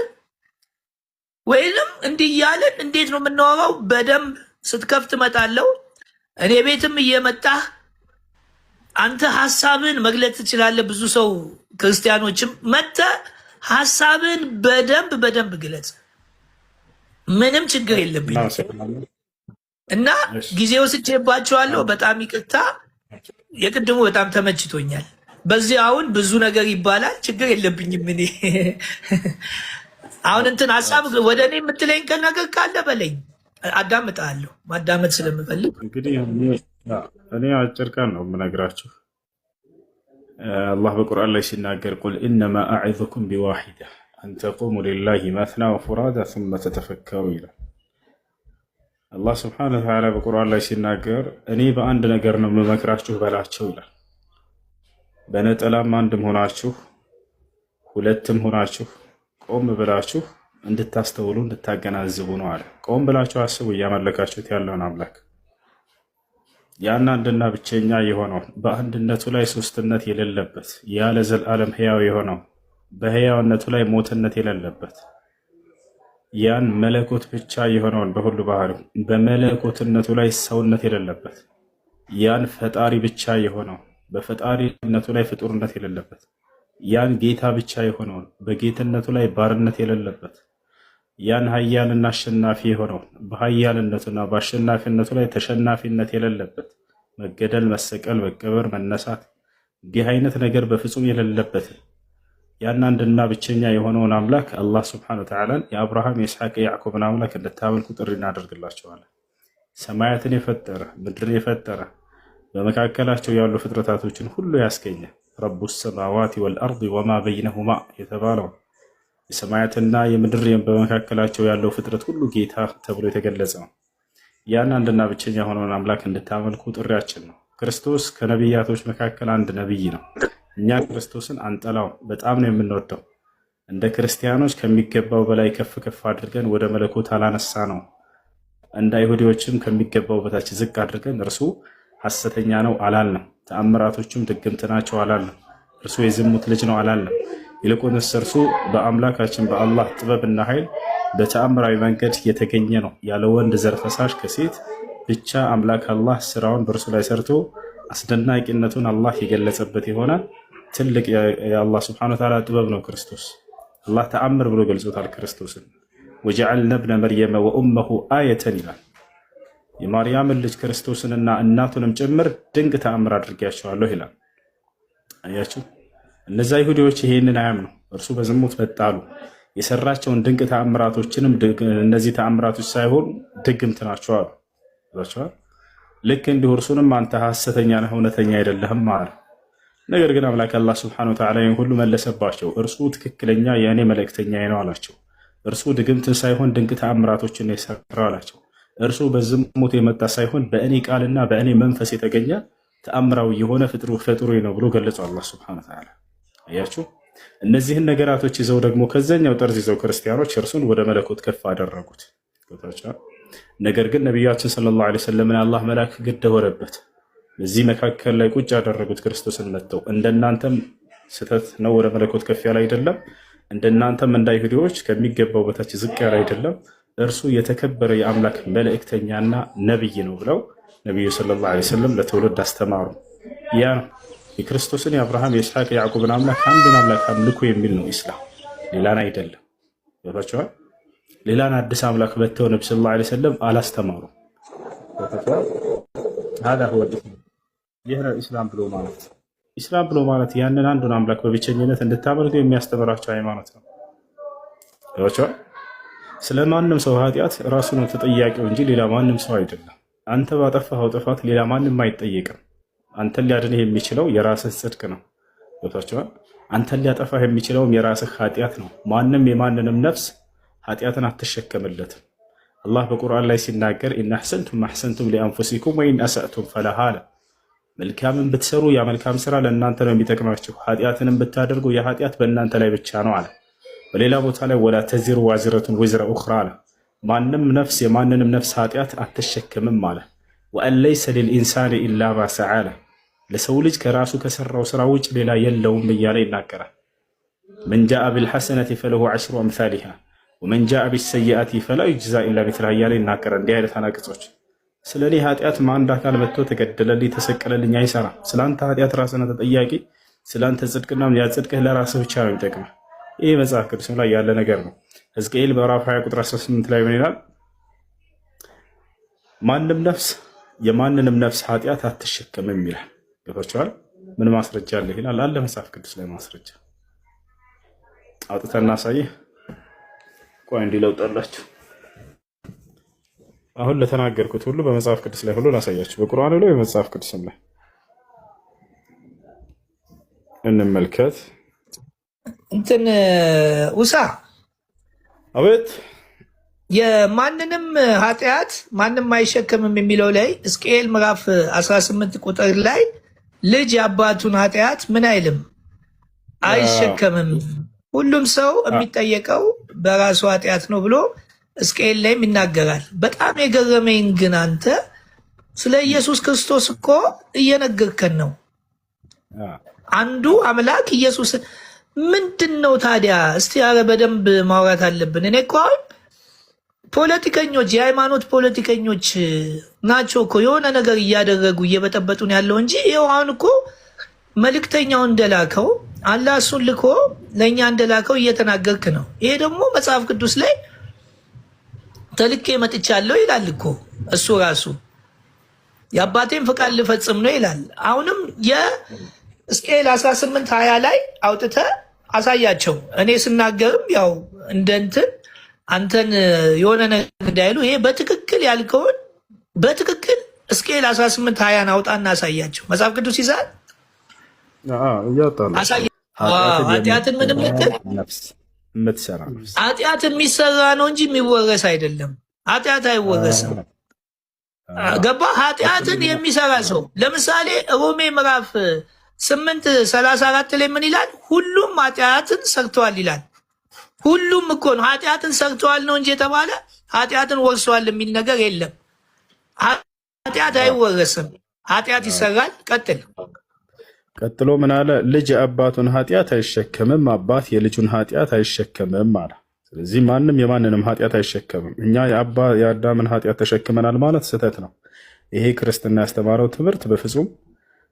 ወይንም እንዲህ እያለን እንዴት ነው የምናወራው? በደንብ ስትከፍት እመጣለሁ። እኔ ቤትም እየመጣህ አንተ ሀሳብን መግለጽ ትችላለህ። ብዙ ሰው ክርስቲያኖችም መጥተህ ሀሳብን በደንብ ግለጽ። ምንም ችግር የለብኝም እና ጊዜ ወስጄባቸዋለሁ። በጣም ይቅርታ። የቅድሙ በጣም ተመችቶኛል። በዚህ አሁን ብዙ ነገር ይባላል። ችግር የለብኝም። እኔ አሁን እንትን ሀሳብ ወደ እኔ የምትለኝ ነገር ካለ በለኝ፣ አዳምጣለሁ። ማዳመጥ ስለምፈልግ እንግዲህ እኔ አጭር ቃል ነው የምነግራችሁ። አላህ በቁርአን ላይ ሲናገር ቁል ኢነማ አዒዙኩም ቢዋሒዳ አን ተቁሙ ሊላሂ መስና ወፉራዳ ሱመ ተተፈከሩ ይላል። አላህ ስብሓነሁ ወተዓላ በቁርአን ላይ ሲናገር እኔ በአንድ ነገር ነው የምመክራችሁ በላቸው ይላል። በነጠላም አንድም ሆናችሁ ሁለትም ሆናችሁ ቆም ብላችሁ እንድታስተውሉ እንድታገናዝቡ ነው አለ። ቆም ብላችሁ አስቡ፣ እያመለካችሁት ያለውን አምላክ ያን አንድና ብቸኛ የሆነው በአንድነቱ ላይ ሶስትነት የሌለበት ያለ ዘላለም ሕያው የሆነው በሕያውነቱ ላይ ሞትነት የሌለበት ያን መለኮት ብቻ የሆነውን በሁሉ ባህሪው በመለኮትነቱ ላይ ሰውነት የሌለበት ያን ፈጣሪ ብቻ የሆነው በፈጣሪነቱ ላይ ፍጡርነት የሌለበት ያን ጌታ ብቻ የሆነውን በጌትነቱ ላይ ባርነት የሌለበት ያን ኃያልና አሸናፊ የሆነውን በኃያልነቱና በአሸናፊነቱ ላይ ተሸናፊነት የሌለበት መገደል፣ መሰቀል፣ መቀበር፣ መነሳት እንዲህ አይነት ነገር በፍጹም የሌለበት ያን አንድና ብቸኛ የሆነውን አምላክ አላህ ሱብሓነሁ ወተዓላ የአብርሃም የኢስሐቅ የያዕቆብን አምላክ እንድታመልኩ ጥሪ እናደርግላቸዋለን። ሰማያትን የፈጠረ ምድርን የፈጠረ በመካከላቸው ያሉ ፍጥረታቶችን ሁሉ ያስገኘ ረቡ ሰማዋት ወልአርድ ወማ በይነሁማ የተባለው የሰማያትና የምድር በመካከላቸው ያለው ፍጥረት ሁሉ ጌታ ተብሎ የተገለጸ ነው። ያን አንድና ብቸኛ የሆነውን አምላክ እንድታመልኩ ጥሪያችን ነው። ክርስቶስ ከነቢያቶች መካከል አንድ ነቢይ ነው። እኛ ክርስቶስን አንጠላው፣ በጣም ነው የምንወደው። እንደ ክርስቲያኖች ከሚገባው በላይ ከፍ ከፍ አድርገን ወደ መለኮት አላነሳ ነው። እንደ አይሁዲዎችም ከሚገባው በታች ዝቅ አድርገን እርሱ ሐሰተኛ ነው አላልንም። ተአምራቶቹም ድግምት ናቸው አላልንም። እርሱ የዝሙት ልጅ ነው አላልንም። ይልቁንስ እርሱ በአምላካችን በአላህ ጥበብና ኃይል በተአምራዊ መንገድ የተገኘ ነው። ያለ ወንድ ዘር ፈሳሽ ከሴት ብቻ አምላክ አላህ ስራውን በእርሱ ላይ ሰርቶ አስደናቂነቱን አላህ የገለጸበት የሆነ ትልቅ የአላህ ስብሐነሁ ወተዓላ ጥበብ ነው ክርስቶስ። አላህ ተአምር ብሎ ገልጾታል ክርስቶስን። ወጀዐልነ ብነ መርየመ ወኡመሁ አየተን ይላል። የማርያምን ልጅ ክርስቶስንና እናቱንም ጭምር ድንቅ ተአምር አድርጌያቸዋለሁ ይላል። አያችሁ፣ እነዚያ ይሁዲዎች ይሄንን አያምኑ። እርሱ በዝሙት በጣሉ የሰራቸውን ድንቅ ተአምራቶችንም እነዚህ ተአምራቶች ሳይሆኑ ድግምት ናቸው አሉ። ልክ እንዲሁ እርሱንም አንተ ሐሰተኛ ነህ እውነተኛ አይደለህም አለ። ነገር ግን አምላክ አላህ ሱብሓነሁ ወተዓላ ይህን ሁሉ መለሰባቸው። እርሱ ትክክለኛ የእኔ መልእክተኛዬ ነው አላቸው። እርሱ ድግምትን ሳይሆን ድንቅ ተአምራቶችን ነው የሰራው አላቸው። እርሱ በዝሙት የመጣ ሳይሆን በእኔ ቃልና በእኔ መንፈስ የተገኘ ተአምራዊ የሆነ ፍጡሬ ነው ብሎ ገለጸው አላህ ሱብሓነሁ ወተዓላ። አያችሁ፣ እነዚህን ነገራቶች ይዘው ደግሞ ከዛኛው ጠርዝ ይዘው ክርስቲያኖች እርሱን ወደ መለኮት ከፍ አደረጉት። ነገር ግን ነቢያችን ሰለላሁ ዐለይሂ ወሰለም አላህ መልአክ ግድ ሆነበት። በዚህ መካከል ላይ ቁጭ ያደረጉት ክርስቶስን መጥተው እንደናንተም ስህተት ነው ወደ መለኮት ከፍ ያለ አይደለም፣ እንደናንተም እንደ አይሁዲዎች ከሚገባው በታች ዝቅ ያለ አይደለም፣ እርሱ የተከበረ የአምላክ መልእክተኛና ነብይ ነው ብለው ነቢዩ ሰለላሁ ዐለይሂ ወሰለም ለትውልድ አስተማሩ። ያ ነው የክርስቶስን የአብርሃም የኢስሐቅ የያዕቆብን አምላክ አንዱን አምላክ አምልኩ የሚል ነው ኢስላም፣ ሌላን አይደለም። ገባችኋል? ሌላን አዲስ አምላክ በተው ነቢ ሰለላሁ ዐለይሂ ወሰለም አላስተማሩም። ይህ ነው ኢስላም ብሎ ማለት። ኢስላም ብሎ ማለት ያንን አንዱን አምላክ በብቸኝነት እንድታመልኩ የሚያስተምራቸው ሃይማኖት ነው። ገባችኋል? ስለ ማንም ሰው ኃጢአት ራሱ ነው ተጠያቂው እንጂ ሌላ ማንም ሰው አይደለም። አንተ ባጠፋኸው ጥፋት ሌላ ማንም አይጠየቅም። አንተን ሊያድንህ የሚችለው የራስህ ጽድቅ ነው። ገብታችኋል? አንተን ሊያጠፋህ የሚችለውም የራስህ ኃጢአት ነው። ማንም የማንንም ነፍስ ኃጢአትን አትሸከምለትም። አላህ በቁርአን ላይ ሲናገር ኢን አሕሰንቱም አሕሰንቱም ሊአንፉሲኩም ወኢን አሰእቱም ፈለሃ አለ። መልካምን ብትሰሩ ያ መልካም ስራ ለእናንተ ነው የሚጠቅማችሁ፣ ኃጢአትንም ብታደርጉ የኃጢአት በእናንተ ላይ ብቻ ነው አለ። በሌላ ቦታ ላይ ወላ ተዚሩ ዋዚረቱን ወዝረ ኡኽራ አለ። ማንም ነፍስ የማንንም ነፍስ ኃጢአት አትሸከምም አለ። ወአን ለይሰ ሊልኢንሳኒ ኢላ ማ ሰዓ አለ። ለሰው ልጅ ከራሱ ከሰራው ስራ ውጭ ሌላ የለውም እያለ ይናገራል። መን ጃአ ቢልሐሰነቲ ፈለሁ ዐሽሩ አምሳሊሃ ወመን ጃአ ቢሰይአቲ ፈላ ዩጅዛ ኢላ ሚስሊሃ እያለ ይናገራል። እንዲህ አይነት አናቅጾች ስለ እኔ ኃጢአት አንድ አካል መጥቶ ተገደለልኝ ተሰቀለልኝ አይሰራም። ስለ አንተ ኃጢአት ራስህን ተጠያቂ፣ ስለ አንተ ጽድቅና ያጽድቅህ ለራስህ ብቻ ነው የሚጠቅምህ። ይህ መጽሐፍ ቅዱስ ላይ ያለ ነገር ነው። ሕዝቅኤል ምዕራፍ 20 ቁጥር 18 ላይ ምን ይላል? ማንም ነፍስ የማንንም ነፍስ ኃጢአት አትሸከምም ይላል። ገብቷችኋል? ምን ማስረጃ አለ ይላል? አለ መጽሐፍ ቅዱስ ላይ ማስረጃ አውጥተን እናሳይህ። ቆይ እንዲለውጣላችሁ አሁን ለተናገርኩት ሁሉ በመጽሐፍ ቅዱስ ላይ ሁሉ ላሳያችሁ። በቁርአኑ ላይ በመጽሐፍ ቅዱስም ላይ እንመልከት። እንትን ውሳ አቤት የማንንም ኃጢአት ማንም አይሸከምም የሚለው ላይ ሕዝቅኤል ምዕራፍ 18 ቁጥር ላይ ልጅ የአባቱን ኃጢአት ምን አይልም አይሸከምም፣ ሁሉም ሰው የሚጠየቀው በራሱ ኃጢአት ነው ብሎ ሕዝቅኤል ላይም ይናገራል። በጣም የገረመኝ ግን አንተ ስለ ኢየሱስ ክርስቶስ እኮ እየነገርከን ነው። አንዱ አምላክ ኢየሱስ ምንድን ነው ታዲያ? እስቲ ኧረ በደንብ ማውራት አለብን። እኔ እኮ አሁን ፖለቲከኞች የሃይማኖት ፖለቲከኞች ናቸው እኮ የሆነ ነገር እያደረጉ እየበጠበጡን ያለው እንጂ ይኸው አሁን እኮ መልእክተኛው እንደላከው አላህ እሱን ልኮ ለእኛ እንደላከው እየተናገርክ ነው። ይሄ ደግሞ መጽሐፍ ቅዱስ ላይ ተልኬ መጥቻለሁ ይላል እኮ እሱ ራሱ የአባቴን ፈቃድ ልፈጽም ነው ይላል። አሁንም የሕዝቅኤል 18:20 ላይ አውጥተ አሳያቸው። እኔ ስናገርም ያው እንደንትን አንተን የሆነ ነገር እንዳይሉ ይሄ በትክክል ያልከውን በትክክል ሕዝቅኤል 18:20 አውጣና አሳያቸው። መጽሐፍ ቅዱስ ይዛል ኃጢአትን ምንም ልትል ኃጢአት የሚሰራ ነው እንጂ የሚወረስ አይደለም። ኃጢአት አይወረስም። ገባ? ኃጢአትን የሚሰራ ሰው ለምሳሌ ሮሜ ምዕራፍ 8:34 ላይ ምን ይላል? ሁሉም ኃጢአትን ሰርተዋል ይላል። ሁሉም እኮ ነው ኃጢአትን ሰርተዋል ነው እንጂ የተባለ ኃጢአትን ወርሰዋል የሚል ነገር የለም። ኃጢአት አይወረስም። ኃጢአት ይሰራል። ቀጥሎ ምን አለ? ልጅ የአባቱን ኃጢአት አይሸከምም፣ አባት የልጁን ኃጢአት አይሸከምም አለ። ስለዚህ ማንም የማንንም ኃጢአት አይሸከምም። እኛ የአዳምን ኃጢአት ተሸክመናል ማለት ስህተት ነው። ይሄ ክርስትና ያስተማረው ትምህርት በፍጹም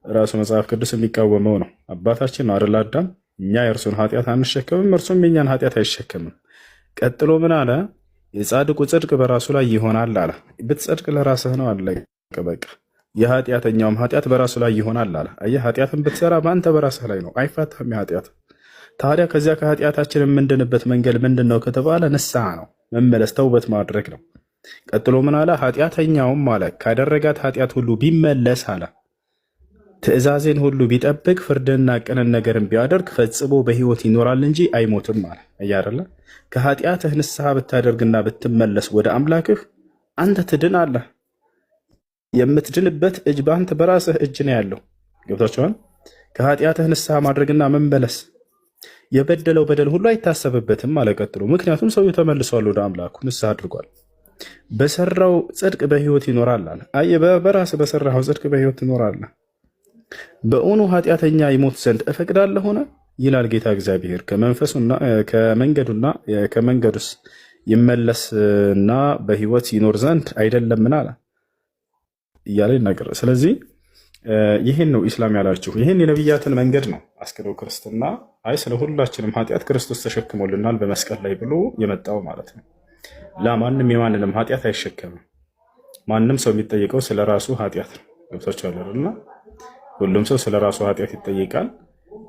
ራሱ መጽሐፍ ቅዱስ የሚቃወመው ነው። አባታችን ነው አይደል አዳም። እኛ የእርሱን ኃጢአት አንሸከምም፣ እርሱም የኛን ኃጢአት አይሸከምም። ቀጥሎ ምን አለ? የጻድቁ ጽድቅ በራሱ ላይ ይሆናል አለ። ብትጸድቅ ለራስህ ነው አለ። በቃ የኃጢአተኛውም ኃጢአት በራሱ ላይ ይሆናል አለ። አየህ፣ ኃጢአትን ብትሰራ በአንተ በራስህ ላይ ነው፣ አይፋታም ኃጢአት። ታዲያ ከዚያ ከኃጢአታችን የምንድንበት መንገድ ምንድን ነው ከተባለ ንስሐ ነው፣ መመለስ፣ ተውበት ማድረግ ነው። ቀጥሎ ምን አለ? ኃጢአተኛውም አለ ካደረጋት ኃጢአት ሁሉ ቢመለስ አለ ትእዛዜን ሁሉ ቢጠብቅ ፍርድንና ቅንን ነገርን ቢያደርግ ፈጽሞ በሕይወት ይኖራል እንጂ አይሞትም አለ። እያደለ ከኃጢአትህ ንስሐ ብታደርግና ብትመለስ ወደ አምላክህ አንተ ትድን አለ። የምትድንበት እጅ በአንተ በራስህ እጅ ነው ያለው። ገብታችኋል? ከኃጢአትህ ንስሐ ማድረግና መመለስ የበደለው በደል ሁሉ አይታሰብበትም አለ። ቀጥሎ ምክንያቱም ሰውየው ተመልሷል ወደ አምላኩ፣ ንስሐ አድርጓል። በሰራው ጽድቅ በሕይወት ይኖራል አለ። አየህ፣ በራስህ በሰራው ጽድቅ በሕይወት ትኖራለህ። በእውኑ ኃጢአተኛ ይሞት ዘንድ እፈቅዳለሁ ሆነ ይላል ጌታ እግዚአብሔር። ከመንገዱና ከመንገዱስ ይመለስና በህይወት ይኖር ዘንድ አይደለምን አለ እያለ ይናገራል። ስለዚህ ይህን ነው ኢስላም ያላችሁ። ይህን የነቢያትን መንገድ ነው አስክደው ክርስትና አይ ስለ ሁላችንም ኃጢአት ክርስቶስ ተሸክሞልናል በመስቀል ላይ ብሎ የመጣው ማለት ነው። ማንም የማንንም ኃጢአት አይሸከምም። ማንም ሰው የሚጠይቀው ስለ ራሱ ኃጢአት ነው። ገብታችኋል አይደል? ሁሉም ሰው ስለ ራሱ ኃጢአት ይጠይቃል።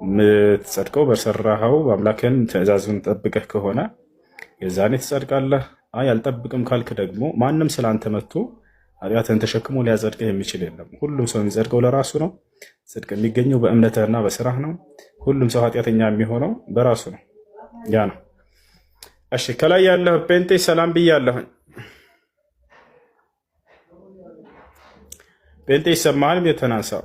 የምትጸድቀው በሰራኸው አምላክን ትእዛዙን ጠብቀህ ከሆነ የዛኔ ትጸድቃለህ። አይ አልጠብቅም ካልክ ደግሞ ማንም ስለ አንተ መጥቶ ኃጢአትን ተሸክሞ ሊያጸድቅህ የሚችል የለም። ሁሉም ሰው የሚጸድቀው ለራሱ ነው። ጽድቅ የሚገኘው በእምነትህና በስራህ ነው። ሁሉም ሰው ኃጢአተኛ የሚሆነው በራሱ ነው። ያ ነው። እሺ ከላይ ያለህ ጴንጤ ሰላም ብያለሁኝ። ጴንጤ ይሰማሃል? የተናንሳው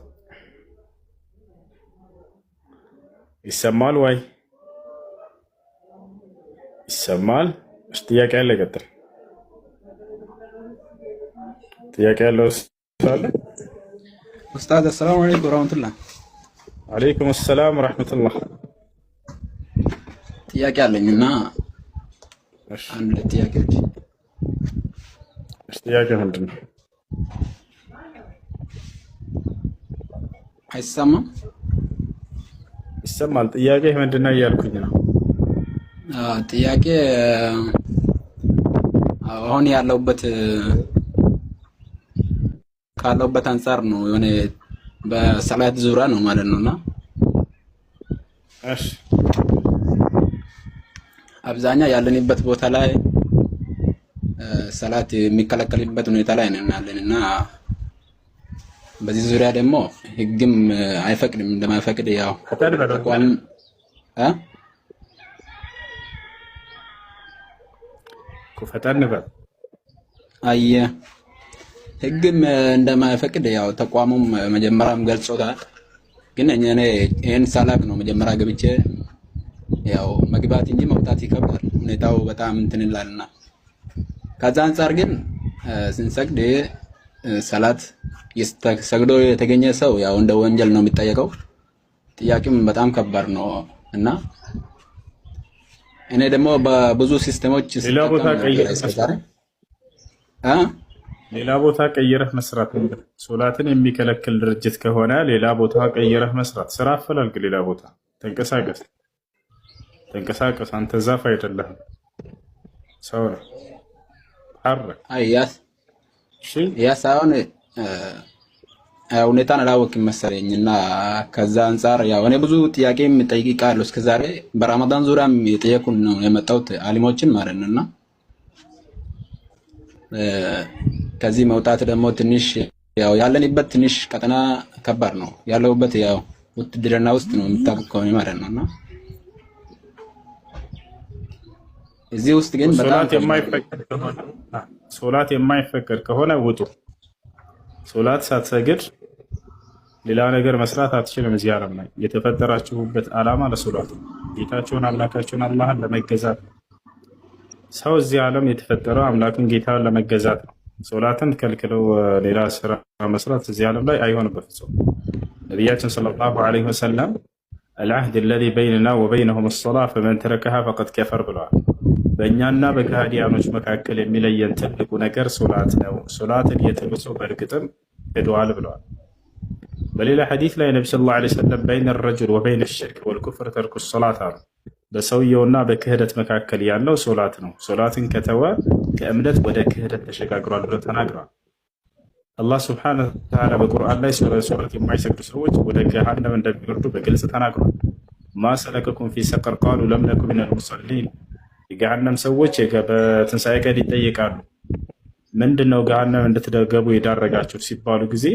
ይሰማል ወይ? ይሰማል? እሺ ጥያቄ ያለ ይቀጥል። ጥያቄ ያለው ሳለ ኡስታዝ አሰላሙ አለይኩም ወራህመቱላህ። አለይኩም ሰላም ወራህመቱላህ። ጥያቄ አለኝና አንድ ጥያቄዎች። እሺ ጥያቄ ምንድን ነው? አይሰማም? ይሰማል። ጥያቄ ምንድን ነው እያልኩኝ ነው። ጥያቄ አሁን ያለውበት ካለውበት አንፃር ነው የሆነ በሰላት ዙሪያ ነው ማለት ነውና እሺ አብዛኛው ያለንበት ቦታ ላይ ሰላት የሚከለከልበት ሁኔታ ላይ ነን ያለንና በዚህ ዙሪያ ደግሞ ህግም አይፈቅድም። እንደማይፈቅድ ያው ተቋም ፈጠን በል አየ ህግም እንደማይፈቅድ ያው ተቋሙም መጀመሪያም ገልጾታል። ግን እኔ ይሄን ሳላቅ ነው መጀመሪያ ገብቼ ያው መግባት እንጂ መውጣት ይከብዳል። ሁኔታው በጣም እንትን ይላልና ከዛ አንፃር ግን ስንሰግድ ሰላት ሰግዶ የተገኘ ሰው ያው እንደ ወንጀል ነው የሚጠየቀው። ጥያቄም በጣም ከባድ ነው እና እኔ ደግሞ በብዙ ሲስተሞች ሌላ ቦታ ቀይረህ መስራት ሶላትን የሚከለክል ድርጅት ከሆነ ሌላ ቦታ ቀይረህ መስራት፣ ስራ አፈላልግ። ሌላ ቦታ ተንቀሳቀስ። አንተ ዛፍ አይደለህም፣ ሰው ነው። ያስ አሁን ሁኔታን አላወቅም መሰለኝ እና ከዛ አንፃር ያው እኔ ብዙ ጥያቄ ጠይቄያለሁ እስከዛሬ በረመዳን ዙሪያም የጠየቁን ነው የመጣሁት አሊሞችን ማለት ነውና ከዚህ መውጣት ደግሞ ትንሽ ያው ያለንበት ትንሽ ቀጠና ከባድ ነው ያለውበት ያው ውትድርና ውስጥ ነው የምታውቀው ማለት ነውና እዚህ ውስጥ ግን በጣም ሶላት የማይፈቀድ ከሆነ ውጡ። ሶላት ሳትሰግድ ሌላ ነገር መስራት አትችልም። እዚህ ዓለም ላይ የተፈጠራችሁበት ዓላማ ለሶላት ነው። ጌታችሁን አምላካችሁን አላህን ለመገዛት ነው። ሰው እዚህ ዓለም የተፈጠረው አምላክን ጌታን ለመገዛት ነው። ሶላትን ከልክለው ሌላ ስራ መስራት እዚህ ዓለም ላይ አይሆንም በፍጹም። ነቢያችን ሰለላሁ ዐለይሂ ወሰለም አልዓህድ አለዚ በይነና ወበይነሁም አሰላህ ፈመን ተረከሃ ፈቀድ ከፈር ብለዋል። በእኛና በከሃዲያኖች መካከል የሚለየን ትልቁ ነገር ሶላት ነው። ሶላትን የተሉ ሰው በእርግጥም ሄደዋል ብለዋል። በሌላ ሐዲስ ላይ ነቢ ሰለላሁ ዐለይሂ ወሰለም በይነ ረጁል ወበይነ ሽርክ ወልኩፍር ተርኩ ሶላት አሉ። በሰውየውና በክህደት መካከል ያለው ሶላት ነው። ሶላትን ከተወ ከእምነት ወደ ክህደት ተሸጋግሯል ብለው ተናግረዋል። አላህ ሱብሓነሁ ወተዓላ በቁርአን ላይ ሶላት የማይሰግዱ ሰዎች ወደ ገሃነም እንደሚወርዱ በግልጽ ተናግሯል። ማ ሰለከኩም ፊ ሰቀር ቃሉ ለም ነኩ ሚነል ሙሰሊን። የገሃነም ሰዎች በትንሣኤ ቀን ይጠየቃሉ። ምንድነው ገሃነም እንድትገቡ የዳረጋችሁ ሲባሉ ጊዜ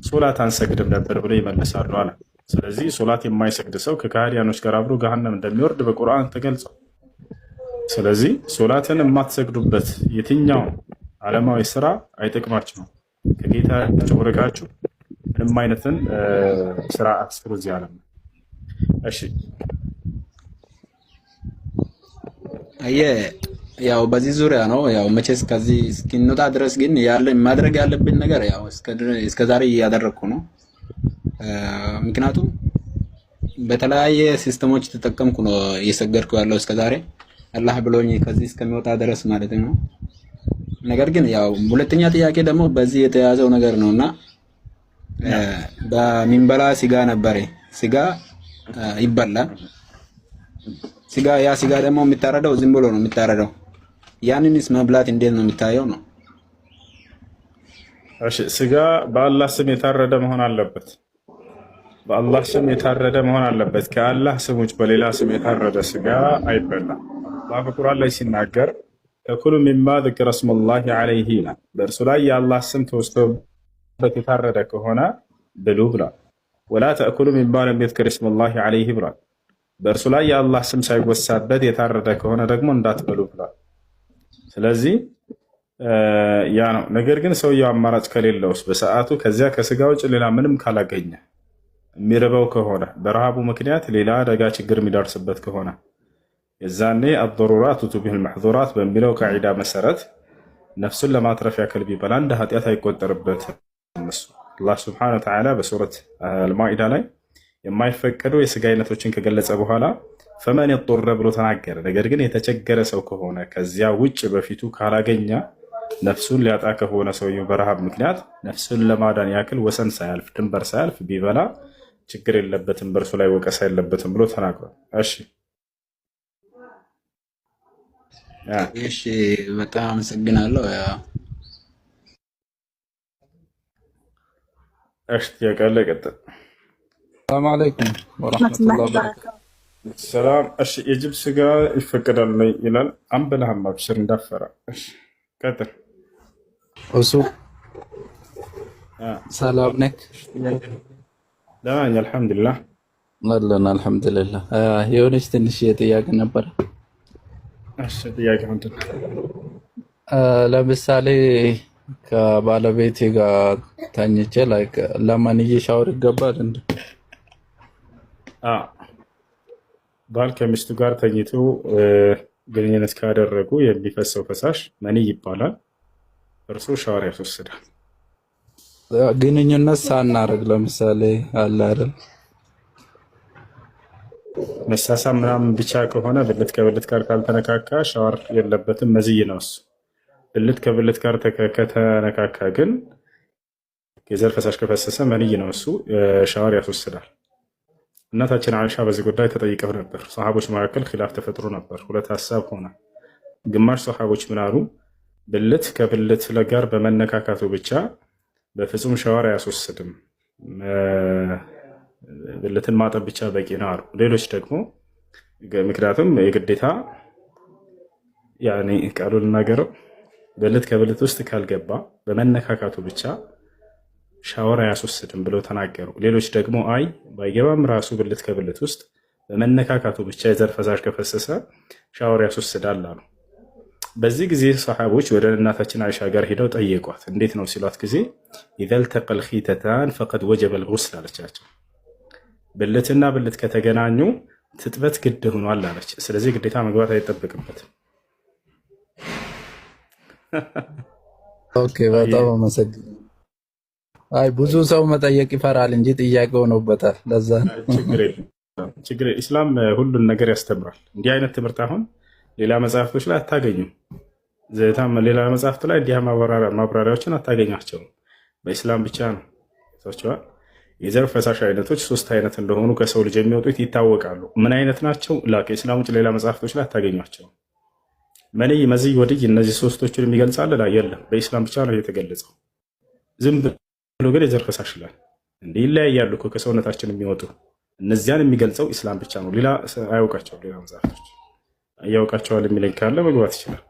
ሶላት አንሰግድም ነበር ብለው ይመልሳሉ አለ። ስለዚህ ሶላት የማይሰግድ ሰው ከካህዲያኖች ጋር አብሮ ገሃነም እንደሚወርድ በቁርአን ተገልጿል። ስለዚህ ሶላትን የማትሰግዱበት የትኛው ዓለማዊ ስራ አይጠቅማችሁም። ከጌታችሁ ርቃችሁ ምንም አይነትን ስራ አትስሩ እዚህ ዓለም። እሺ ያው በዚህ ዙሪያ ነው ያው መቼስ ከዚህ እስኪንወጣ ድረስ ግን ያለ ማድረግ ያለብን ነገር ያው እስከዛሬ እያደረግኩ ነው። ምክንያቱም በተለያየ ሲስተሞች ተጠቀምኩ ነው እየሰገድኩ ያለው እስከዛሬ። አላህ ብሎኝ ከዚህ እስከሚወጣ ድረስ ማለት ነው። ነገር ግን ያው ሁለተኛ ጥያቄ ደግሞ በዚህ የተያዘው ነገር ነውና በሚንበላ ስጋ ነበር። ስጋ ይበላል። ያ ስጋ ደግሞ የሚታረደው ዝም ብሎ ነው የሚታረደው። ያንንስ መብላት እንዴት ነው የሚታየው ነው? እሺ ስጋ በአላህ ስም የታረደ መሆን አለበት። በአላህ ስም የታረደ መሆን አለበት። ከአላህ ስም ውጭ በሌላ ስም የታረደ ስጋ አይበላም። አላህ በቁርአን ላይ ሲናገር ተኩሉ ሚማ ذكر اسم الله عليه ይላል። በእርሱ ላይ የአላህ ስም ተወስቶበት የታረደ ከሆነ ብሉ ብሏል። ወላ ተእኩሉ ሚማ ለም يذكر اسم الله عليه ብሏል። በእርሱ ላይ የአላህ ስም ሳይወሳበት የታረደ ከሆነ ደግሞ እንዳትበሉ ብሏል። ስለዚህ ያ ነው። ነገር ግን ሰውየው አማራጭ ከሌለውስ በሰዓቱ ከዚያ ከስጋ ውጭ ሌላ ምንም ካላገኘ የሚርበው ከሆነ በረሃቡ ምክንያት ሌላ አደጋ ችግር የሚደርስበት ከሆነ የዛኔ አضሩራት ቱቢሁል መሕዙራት በሚለው ቃዒዳ መሰረት ነፍሱን ለማትረፍ ያክል ቢበላ እንደ ኃጢአት አይቆጠርበትም። አላህ ሱብሓነሁ ወተዓላ በሱረት አልማኢዳ ላይ የማይፈቀዱ የስጋ አይነቶችን ከገለጸ በኋላ ፈመን የጦረ ብሎ ተናገረ። ነገር ግን የተቸገረ ሰው ከሆነ ከዚያ ውጭ በፊቱ ካላገኘ ነፍሱን ሊያጣ ከሆነ ሰውየው በረሃብ ምክንያት ነፍሱን ለማዳን ያክል ወሰን ሳያልፍ ድንበር ሳያልፍ ቢበላ ችግር የለበትም፣ በእርሱ ላይ ወቀሳ የለበትም ብሎ ተናግሯል። እሺ በጣም አመሰግናለሁ። እሺ ያቀለ ቀጥል። ሰላም አለይኩም ወራህመቱላሂ ወበረካቱ። ሰላም። እሺ የጅብ ስጋ ይፈቀዳል ነው ይላል። አንበላህም፣ አብሽር እንዳፈራ። እሺ ቀጥል። እሱ ሰላም ነክ? ደህና ነኝ አልሐምዱሊላህ። አለን አልሐምዱሊላህ። የሆነች ትንሽ ጥያቄ ነበር። እሺ ጥያቄ ምንድን ነው? ለምሳሌ ከባለቤቴ ጋር ተኝቼ ላይክ ለማንዬ ሻወር ይገባል እንዴ? ባል ከሚስቱ ጋር ተኝቶ ግንኙነት ካደረጉ የሚፈሰው ፈሳሽ መንይ ይባላል። እርሱ ሻወር ያስወስዳል። ግንኙነት ሳናደርግ ለምሳሌ አለ አይደል መሳሳም ምናምን ብቻ ከሆነ ብልት ከብልት ጋር ካልተነካካ ሻወር የለበትም፣ መዝይ ነው እሱ። ብልት ከብልት ጋር ከተነካካ ግን የዘር ፈሳሽ ከፈሰሰ መንይ ነው እሱ፣ ሻወር ያስወስዳል። እናታችን አይሻ በዚህ ጉዳይ ተጠይቀው ነበር። ሰሃቦች መካከል ኺላፍ ተፈጥሮ ነበር። ሁለት ሀሳብ ሆነ። ግማሽ ሰሃቦች ምን አሉ? ብልት ከብልት ጋር በመነካካቱ ብቻ በፍጹም ሻወር አያስወስድም፣ ብልትን ማጠብ ብቻ በቂ ነው አሉ። ሌሎች ደግሞ ምክንያቱም የግዴታ ያኔ ቃሉን ልናገረው ብልት ከብልት ውስጥ ካልገባ በመነካካቱ ብቻ ሻወር አያስወስድም ብለው ተናገሩ። ሌሎች ደግሞ አይ ባይገባም ራሱ ብልት ከብልት ውስጥ በመነካካቱ ብቻ የዘር ፈሳሽ ከፈሰሰ ሻወር ያስወስዳል አሉ። በዚህ ጊዜ ሰሓቦች ወደ እናታችን አይሻ ጋር ሄደው ጠየቋት። እንዴት ነው ሲሏት ጊዜ ኢዘ ልተቀል ኺተታን ፈቀድ ወጀበል ጉስል አለቻቸው። ብልትና ብልት ከተገናኙ ትጥበት ግድ ሆኗል አለች። ስለዚህ ግዴታ መግባት አይጠበቅበትም። ኦኬ በጣም አመሰግናለሁ። አይ ብዙ ሰው መጠየቅ ይፈራል እንጂ ጥያቄ ሆኖበታል። ለዛ ችግር ኢስላም ሁሉን ነገር ያስተምራል። እንዲህ አይነት ትምህርት አሁን ሌላ መጽሐፍቶች ላይ አታገኙም። ሌላ መጽሐፍት ላይ እንዲህ ማብራሪያዎችን አታገኛቸውም። በኢስላም ብቻ ነው። ታውቃላችሁ የዘር ፈሳሽ አይነቶች 3 አይነት እንደሆኑ ከሰው ልጅ የሚወጡት ይታወቃሉ። ምን አይነት ናቸው? ከኢስላም ውጭ ሌላ መጽሐፍቶች ላይ አታገኟቸውም። መንይ፣ መዝይ፣ ወድይ እነዚህ 3ቶችን የሚገልጻል ላይ የለም። በኢስላም ብቻ ነው የተገለጸው። ዝም ብሎ ግን የዘር ፈሳሽ ይላል። እንዲህ ይለያያሉ እኮ ከሰውነታችን የሚወጡ እነዚያን የሚገልጸው ኢስላም ብቻ ነው። ሌላ አያውቃቸውም። ሌላ መጽሐፍቶች ያውቃቸዋል የሚለኝ ካለ መግባት ይችላል።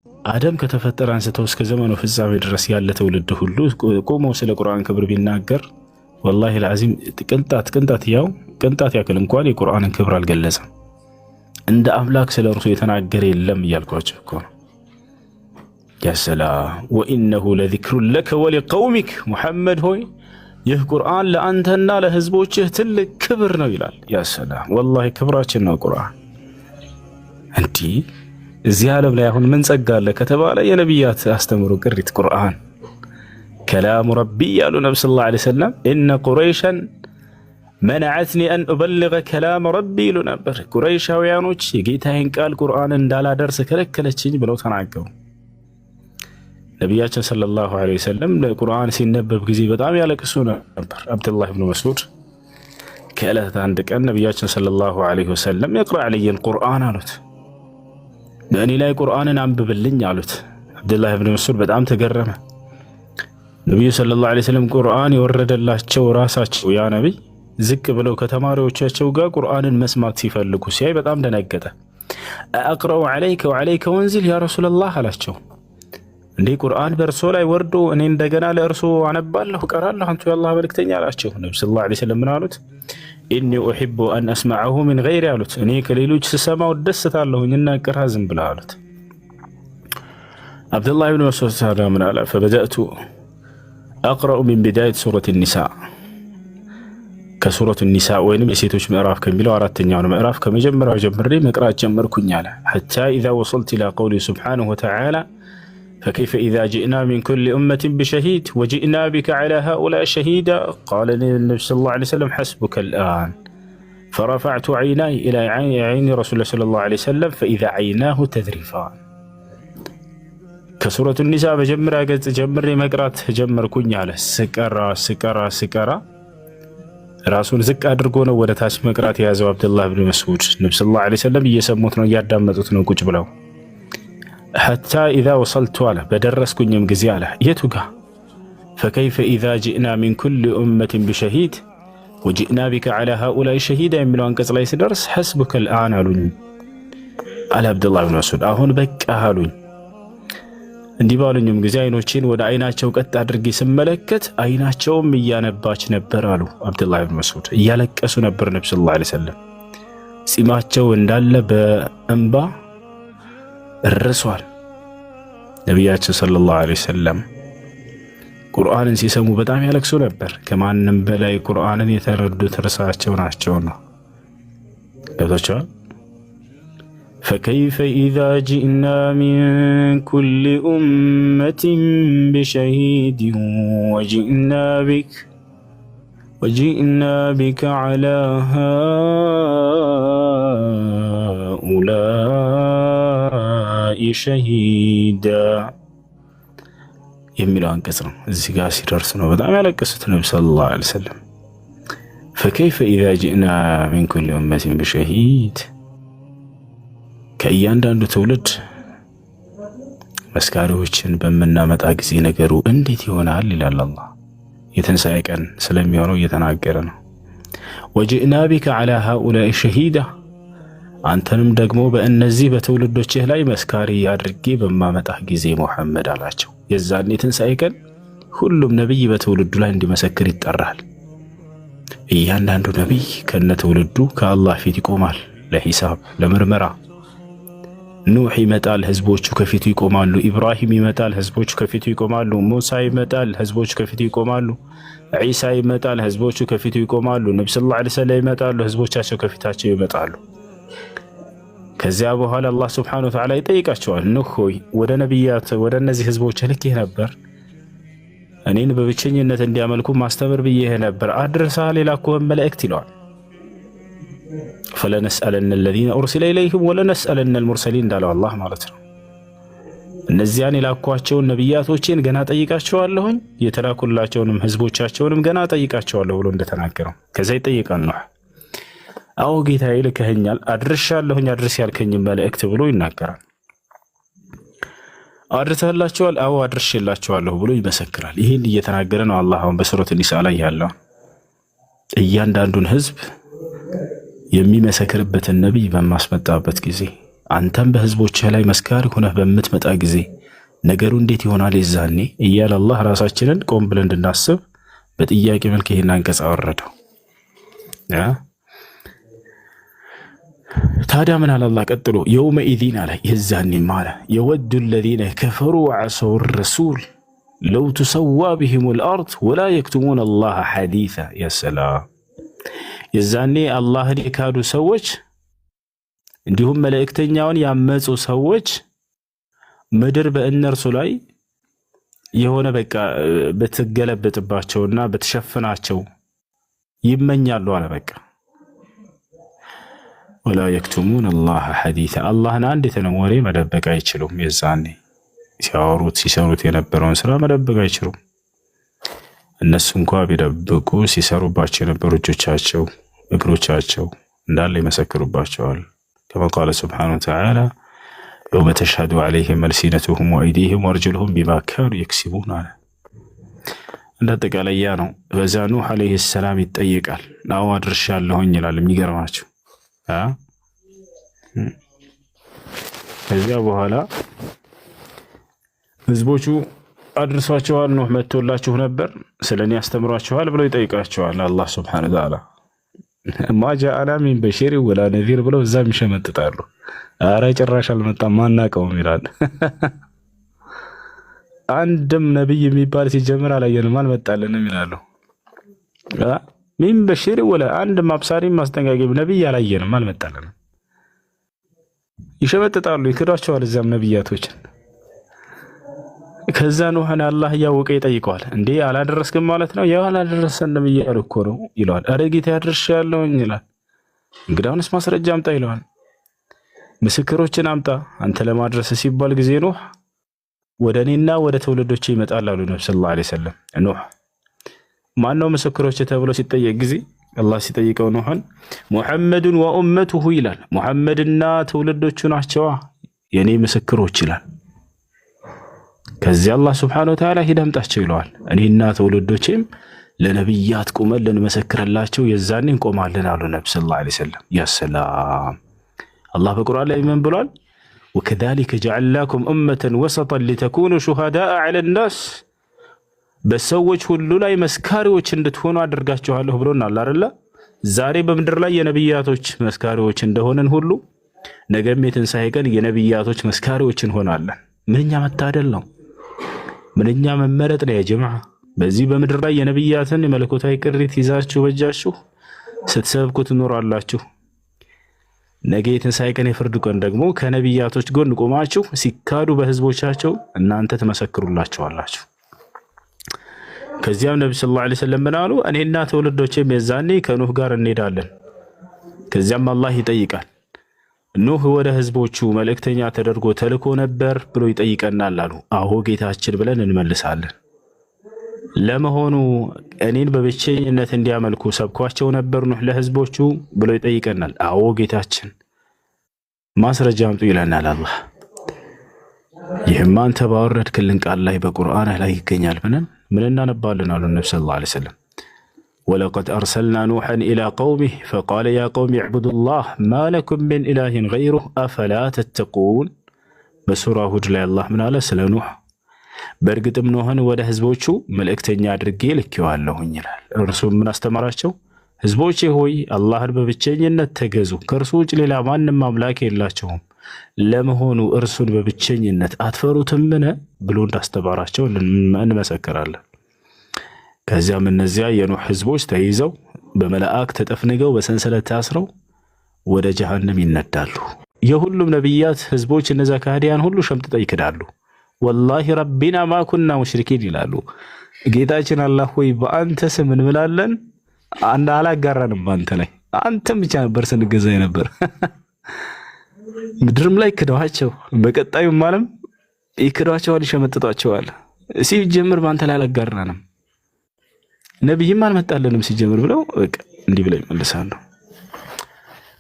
አደም ከተፈጠረ አንስተው እስከ ዘመኑ ፍጻሜ ድረስ ያለ ትውልድ ሁሉ ቆሞ ስለ ቁርአን ክብር ቢናገር ወላሂ العظيم ቅንጣት ያክል እንኳን የቁርአንን ክብር አልገለጸም። እንደ አምላክ ስለ እርሱ የተናገረ የለም እያልኳቸው እኮ ነው። ያ ሰላም ወኢነሁ ለዚክሩን ለከ ወሊቀውሚክ ሙሐመድ ሆይ ይህ ቁርአን ለአንተና ለህዝቦችህ ትልቅ ክብር ነው ይላል። ያ ሰላም ወላሂ ክብራችን ነው ቁርአን። እንዲህ እዚህ ዓለም ላይ አሁን ምን ጸጋ አለ ከተባለ የነቢያት አስተምሮ ቅሪት ቁርአን ከላሙ ረቢ ያሉ ነብዩ ሰለላሁ ዐለይሂ ወሰለም ኢነ ቁረይሸን መነዐትኒ አን ኡበልገ ከላም ረቢ ይሉ ነበር። ቁረይሻውያኖች የጌታዬን ቃል ቁርአን እንዳላደርስ ከለከለችኝ ብለው ተናገሩ። ነቢያችን ሰለላሁ ዐለይሂ ወሰለም ለቁርአን ሲነበብ ጊዜ በጣም ያለቅሱ ነበር። አብዱላህ ብን መስዑድ ከዕለታት አንድ ቀን ነቢያችን ሰለላሁ ዐለይሂ ወሰለም ይቅራ ዐለይሂል ቁርአን አሉት። በእኔ ላይ ቁርአንን አንብብልኝ አሉት። አብዱላህ ብን መስዑድ በጣም ተገረመ። ነቢዩ ሰለላሁ ዐለይሂ ወሰለም ቁርአን የወረደላቸው ራሳቸው ያ ነቢይ ዝቅ ብለው ከተማሪዎቻቸው ጋር ቁርአንን መስማት ሲፈልጉ ሲያይ በጣም ደነገጠ። አቅረኡ ዐለይከ ወዐለይከ ወንዚል ያ ረሱለላህ አላቸው። እንዴ ቁርአን በእርሶ ላይ ወርዶ እኔ እንደገና ለእርሶ አነባለሁ እቀራለሁ አንቱ የአላህ መልእክተኛ አላቸው። ነብዩ ሰለላሁ ዐለይሂ ወሰለም ምን አሉት? ኢኒ ኡሂቡ አን አስመዐሁ ሚን ገይሪ አሉት። እኔ ከሌሎች ስሰማው ደስታለሁኝና እቀራ ዝም ብለህ አሉት። አብዱላህ ብን መስዑድ ታዲያ ምን አለ? ፈበደእቱ አቅረኡ ሚን ቢዳየት ሱረት ኒሳ ከሱረት ኒሳ ወይንም የሴቶች ምዕራፍ ከሚለው አራተኛውን ምዕራፍ ከመጀመሪያው ጀምሬ መቅራት ጀመርኩኝ አለ። ሐታ ኢዛ ወሰልት ኢላ ቀውሊ ሱብሓነሁ ወተዓላ فكيف إذا جئنا من كل أمة بشهيد وجئنا بك على هؤلاء شهيدا قال النبي صلى الله عليه وسلم حسبك الآن فرفعت عيناي إلى عين رسول الله صلى الله عليه وسلم فإذا عيناه تذرفان كسورة النساء جمر مقرات جمر كنيالة سكرا ራሱን ዝቅ አድርጎ ነው ወደ ታች መቅራት የያዘው አብዱላህ ብን መስዑድ። ነብዩ ሰለላሁ ዐለይሂ ወሰለም እየሰሙት ነው እያዳመጡት ነው ቁጭ ብለው። ሐታ ኢዛ ወሰልቱ አለ በደረስኩኝም ጊዜ አለ የቱ ጋ ፈከይፈ ኢዛ ጅእና ሚን ኩሊ ኡመትን ቢሸሂድ ወጅእና ቢከ ዐላ ሃኡላኢ ሸሂዳ የሚለው አንቀጽ ላይ ስደርስ ሐስቡከ አልአን አሉኝ አለ አብዱላህ ብን መስዑድ። አሁን በቃ አሉኝ። እንዲህ ባሉኝም ጊዜ አይኖቼን ወደ አይናቸው ቀጥ አድርጌ ስመለከት አይናቸውም እያነባች ነበር አሉ አብዱላህ ብን መስዑድ። እያለቀሱ ነበር ነብዩ ሰለላሁ ዐለይሂ ወሰለም። ጺማቸው እንዳለ በእንባ እርሷል። ነቢያችን ሰለላሁ ዐለይሂ ወሰለም ቁርአንን ሲሰሙ በጣም ያለቅሱ ነበር። ከማንም በላይ ቁርአንን የተረዱት እርሳቸው ናቸው ነው። ገብታችኋል? فكيف إذا جئنا من كل أمة بشهيد وجئنا بك على هؤلاء شهيدا የሚለው አንቀጽ ነው። እዚህ ጋር ሲደርስ ነው በጣም ያለቀሱት ነብዩ ሰለላሁ ዐለይሂ ወሰለም። فكيف إذا جئنا من كل أمة بشهيد ከእያንዳንዱ ትውልድ መስካሪዎችን በመናመጣ ጊዜ ነገሩ እንዴት ይሆናል ይላል አላህ። የትንሣኤ ቀን ስለሚሆነው እየተናገረ ነው። ወጅእና ቢከ ዐላ ሃኡላኢ ሸሂዳ አንተንም ደግሞ በእነዚህ በትውልዶችህ ላይ መስካሪ አድርጌ በማመጣህ ጊዜ ሙሐመድ አላቸው። የዛኔ የትንሣኤ ቀን ሁሉም ነቢይ በትውልዱ ላይ እንዲመሰክር ይጠራል። እያንዳንዱ ነቢይ ከነ ትውልዱ ከአላህ ፊት ይቆማል ለሂሳብ ለምርመራ። ኑህ ይመጣል፣ ህዝቦቹ ከፊቱ ይቆማሉ። ኢብራሂም ይመጣል፣ ህዝቦቹ ከፊቱ ይቆማሉ። ሙሳ ይመጣል፣ ህዝቦቹ ከፊቱ ይቆማሉ። ዒሳ ይመጣል፣ ህዝቦቹ ከፊቱ ይቆማሉ። ነብዩ ሰለላሁ ዐለይሂ ወሰለም ይመጣሉ፣ ህዝቦቻቸው ከፊታቸው ይመጣሉ። ከዚያ በኋላ አላህ ሱብሓነሁ ወተዓላ ይጠይቃቸዋል። ኑህ ሆይ ወደ ነቢያት ወደ እነዚህ ህዝቦች ልኬህ ነበር፣ እኔን በብቸኝነት እንዲያመልኩ ማስተምር ብዬህ ነበር፣ አድርሰሃል የላኩህን መልእክት ይለዋል። ፈለነስአለነ አለዚነ ኡርሲለ ኢለይሂም ወለነስአለነ አልሙርሰሊን እንዳለው አላህ ማለት ነው። እነዚያን የላኳቸውን ነቢያቶችን ገና ጠይቃቸዋለሁኝ የተላኩላቸውንም ህዝቦቻቸውንም ገና ጠይቃቸዋለሁ ብሎ እንደተናገረው ከዛ ይጠይቃል ነው። አዎ ጌታዬ ልከኸኛል፣ አድርሻለሁኝ፣ አድርስ ያልከኝ መልእክት ብሎ ይናገራል። አድርሰህላቸዋል? አዎ አድርሼላቸዋለሁ ብሎ ይመሰክራል። ይህን እየተናገረ ነው አላህ አሁን በሱረት ኒሳ ላይ ያለው እያንዳንዱን ህዝብ የሚመሰክርበትን ነቢይ በማስመጣበት ጊዜ አንተም በህዝቦችህ ላይ መስካሪ ሆነህ በምትመጣ ጊዜ ነገሩ እንዴት ይሆናል የዛኔ እያለ አላህ ራሳችንን ቆም ብለን እንድናስብ በጥያቄ መልክ ይህን አንቀጽ አወረደው። ታዲያ ምን አለ አላህ ቀጥሎ? የውመኢዚን አለ የዛኔም አለ የወዱ ለዚነ ከፈሩ ወዐሰው ረሱል ለው ቱሰዋ ቢሂም ልአርድ ወላ የክቱሙን አላህ ሐዲሳ። ያሰላም የዛኔ አላህን የካዱ ሰዎች እንዲሁም መልእክተኛውን ያመፁ ሰዎች ምድር በእነርሱ ላይ የሆነ በቃ በትገለበጥባቸውና በተሸፍናቸው ይመኛሉ አለ። በቃ ወላ የክቱሙን አላህ ሐዲሳ አላህን አንዲትንም ወሬ መደበቅ አይችሉም። የዛኔ ሲያወሩት ሲሰሩት የነበረውን ስራ መደበቅ አይችሉም። እነሱ እንኳ ቢደብቁ ሲሰሩባቸው የነበሩ እጆቻቸው እግሮቻቸው እንዳለ ይመሰክሩባቸዋል። ከማ ቃለ ሱብሓነሁ ወተዓላ የውመ ተሽሀዱ ዐለይሂም አልሲነቱሁም ወአይዲሂም ወአርጁሉሁም ቢማ ካኑ የክሲቡን አለ። እንደ አጠቃላይ ያ ነው። በዛ ኑህ ዐለይሂ ሰላም ይጠይቃል። አዎ አድርሻለሁኝ ይላል። የሚገርማችሁ ከዚያ በኋላ ህዝቦቹ አድርሷቸዋል፣ ኑህ መጥቶላችሁ ነበር፣ ስለኔ ያስተምሯችኋል ብለው ይጠይቃቸዋል። አላህ ሱብሓነሁ ወተዓላ ማ ጃአና ሚን በሺር ወላ ነዚር ብለው እዛም ይሸመጥጣሉ። አረ ጭራሽ አልመጣም ማናቀውም ይላል። አንድም ነብይ የሚባል ሲጀምር አላየንም አልመጣልንም ይላሉ። ሚን በሺር ወላ አንድም አብሳሪም ማስጠንቀቂያም ነብይ አላየንም አልመጣልንም። ይሸመጥጣሉ፣ ይክዷቸዋል እዛም ነብያቶችን። ከዛ ኑህን አላህ እያወቀ ይጠይቀዋል። እንዴ አላደረስክም ማለት ነው? ያው አላደረሰንም እያሉ እኮ ነው ይለዋል። አረ ጌታ ያደርሻለሁኝ ይላል። እንግዳውንስ ማስረጃ አምጣ ይለዋል። ምስክሮችን አምጣ አንተ ለማድረስ ሲባል ጊዜ ኑህ ወደ እኔና ወደ ትውልዶቼ ይመጣል አሉ ነብዩ ሰለላሁ ዐለይሂ ወሰለም። ኑህ ማነው ምስክሮች ተብሎ ሲጠየቅ ጊዜ አላህ ሲጠይቀው ኑህን ሙሐመዱን ወኡመቱሁ ይላል። ሙሐመድና ትውልዶቹ ናቸው የኔ ምስክሮች ይላል። ከዚያ አላህ ሱብሓነሁ ወተዓላ ሂድ አምጣቸው ይለዋል። እኔና ትውልዶቼም ለነብያት ቁመን ልንመሰክርላቸው የዛኔ እንቆማለን አሉ ነብዩ ሰለላሁ ዐለይሂ ወሰለም። ያ ሰላም አላህ በቁርአን ላይ ምን ብሏል? ወከዛሊከ ጀዐልናኩም ኡመተን ወሰጠን ሊተኩኑ ሹሃዳአ ዐለ ናስ በሰዎች ሁሉ ላይ መስካሪዎች እንድትሆኑ አድርጋችኋለሁ ብሎናል አይደለ? ዛሬ በምድር ላይ የነብያቶች መስካሪዎች እንደሆነን ሁሉ ነገም የትንሣኤ ቀን የነብያቶች መስካሪዎች እንሆናለን። ምንኛ መታደል ነው! ምንኛ መመረጥ ነው! የጀማዓ በዚህ በምድር ላይ የነብያትን የመለኮታዊ ቅሪት ይዛችሁ በእጃችሁ ስትሰብኩ ትኖራላችሁ። ነገ የትንሣኤ ቀን የፍርድ ቀን ደግሞ ከነብያቶች ጎን ቆማችሁ ሲካዱ በህዝቦቻቸው እናንተ ትመሰክሩላቸዋላችሁ። ከዚያም ነብዩ ሰለላሁ ዐለይሂ ወሰለም ምን አሉ? እኔና ትውልዶቼም የዛኔ ከኑህ ጋር እንሄዳለን። ከዚያም አላህ ይጠይቃል። ኑህ ወደ ህዝቦቹ መልእክተኛ ተደርጎ ተልኮ ነበር ብሎ ይጠይቀናል አሉ። አዎ ጌታችን ብለን እንመልሳለን። ለመሆኑ እኔን በብቸኝነት እንዲያመልኩ ሰብኳቸው ነበር ኑህ ለህዝቦቹ ብሎ ይጠይቀናል። አዎ ጌታችን። ማስረጃ አምጡ ይለናል አላህ። ይህም አንተ ባወረድክልን ቃል ላይ በቁርአን ላይ ይገኛል ብለን ምን እናነባለን አሉ ነብዩ ሰለላሁ ዐለይሂ ወሰለም። ወለቀድ አርሰልና ኑሐን ኢላ ቀውሚህ ፈቃለ ያ ቀውሚ ዕቡዱላህ ማ ለኩም ሚን ኢላሂን ገይሩህ አፈላ ተተቁን። በሱራ ሁድ ላይ አላህ ምን አለ ስለ ኑህ? በእርግጥም ኑህን ወደ ህዝቦቹ መልእክተኛ አድርጌ ልኬዋለሁኝ ይላል። እርሱም ምን አስተማራቸው? ህዝቦቼ ሆይ አላህን በብቸኝነት ተገዙ፣ ከእርሱ ውጭ ሌላ ማንም አምላክ የላቸውም። ለመሆኑ እርሱን በብቸኝነት አትፈሩትምን ብሎ እንዳስተማራቸው እንመሰክራለን። ከዚያም እነዚያ የኑህ ህዝቦች ተይዘው በመላእክ ተጠፍንገው በሰንሰለት ታስረው ወደ ጀሃነም ይነዳሉ። የሁሉም ነብያት ህዝቦች እነዚያ ከሃዲያን ሁሉ ሸምጥጠው ይክዳሉ። ወላሂ ረቢና ማ ኩና ሙሽሪኪን ይላሉ። ጌታችን አላህ ሆይ በአንተ ስም እንምላለን አንድ አላጋራንም በአንተ ላይ አንተም ብቻ ነበር ስንገዛ ነበር። ምድርም ላይ ክደዋቸው በቀጣዩም ዓለም ይክዷቸዋል፣ ይሸመጥጧቸዋል። ሲጀምር በአንተ ላይ አላጋራንም ነብይም አልመጣልንም ሲጀምር ብለው በቃ እንዲህ ብለው ይመልሳሉ።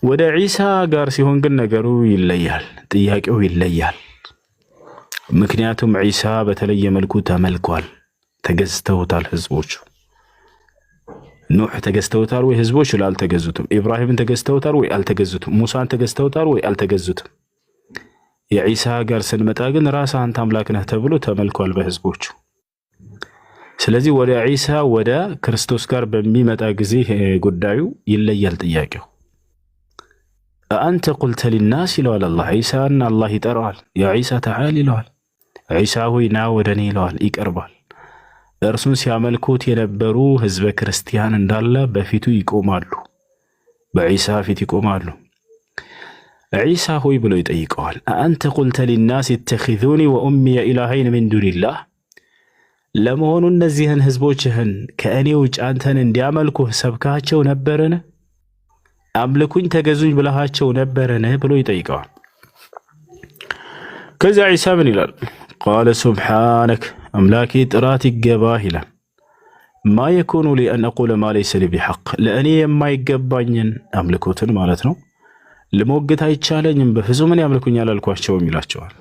ወደ ዒሳ ጋር ሲሆን ግን ነገሩ ይለያል፣ ጥያቄው ይለያል። ምክንያቱም ዒሳ በተለየ መልኩ ተመልኳል፣ ተገዝተውታል ህዝቦቹ። ኑህ ተገዝተውታል ወይ? ህዝቦቹ አልተገዙትም። ኢብራሂምን ተገዝተውታል ወይ? አልተገዙትም። ሙሳን ተገዝተውታል ወይ? አልተገዙትም። የዒሳ ጋር ስንመጣ ግን ራስህ አንተ አምላክ ነህ ተብሎ ተመልኳል በህዝቦቹ። ስለዚህ ወደ ዒሳ ወደ ክርስቶስ ጋር በሚመጣ ጊዜ ጉዳዩ ይለያል። ጥያቄው አንተ ቁልተ ሊናስ ይለዋል አላህ። ዒሳን አላህ ይጠራዋል። ያ ዒሳ ተዓል ይለዋል። ዒሳ ሆይ ና ወደ እኔ ይለዋል። ይቀርባል። እርሱን ሲያመልኩት የነበሩ ህዝበ ክርስቲያን እንዳለ በፊቱ ይቆማሉ፣ በዒሳ ፊት ይቆማሉ። ዒሳ ሆይ ብሎ ይጠይቀዋል። አንተ ቁልተ ሊናስ ይተኺዙኒ ወኡሚየ ኢላሃይን ሚን ዱኒላህ፣ ለመሆኑ እነዚህን ህዝቦችህን ከእኔ ውጭ አንተን እንዲያመልኩህ ሰብካቸው ነበርን? አምልኩኝ ተገዙኝ ብለሃቸው ነበርን? ብሎ ይጠይቀዋል። ከዚያ ዒሳ ምን ይላል? ቃለ ሱብሓነክ፣ አምላኬ ጥራት ይገባህ ይላል። ማ የኩኑ ሊ አን አቁለ ማ ለይሰ ሊ ቢሐቅ፣ ለእኔ የማይገባኝን አምልኮትን ማለት ነው ልሞግት አይቻለኝም፣ በፍጹም እኔ ያምልኩኛል አልኳቸውም ይላቸዋል።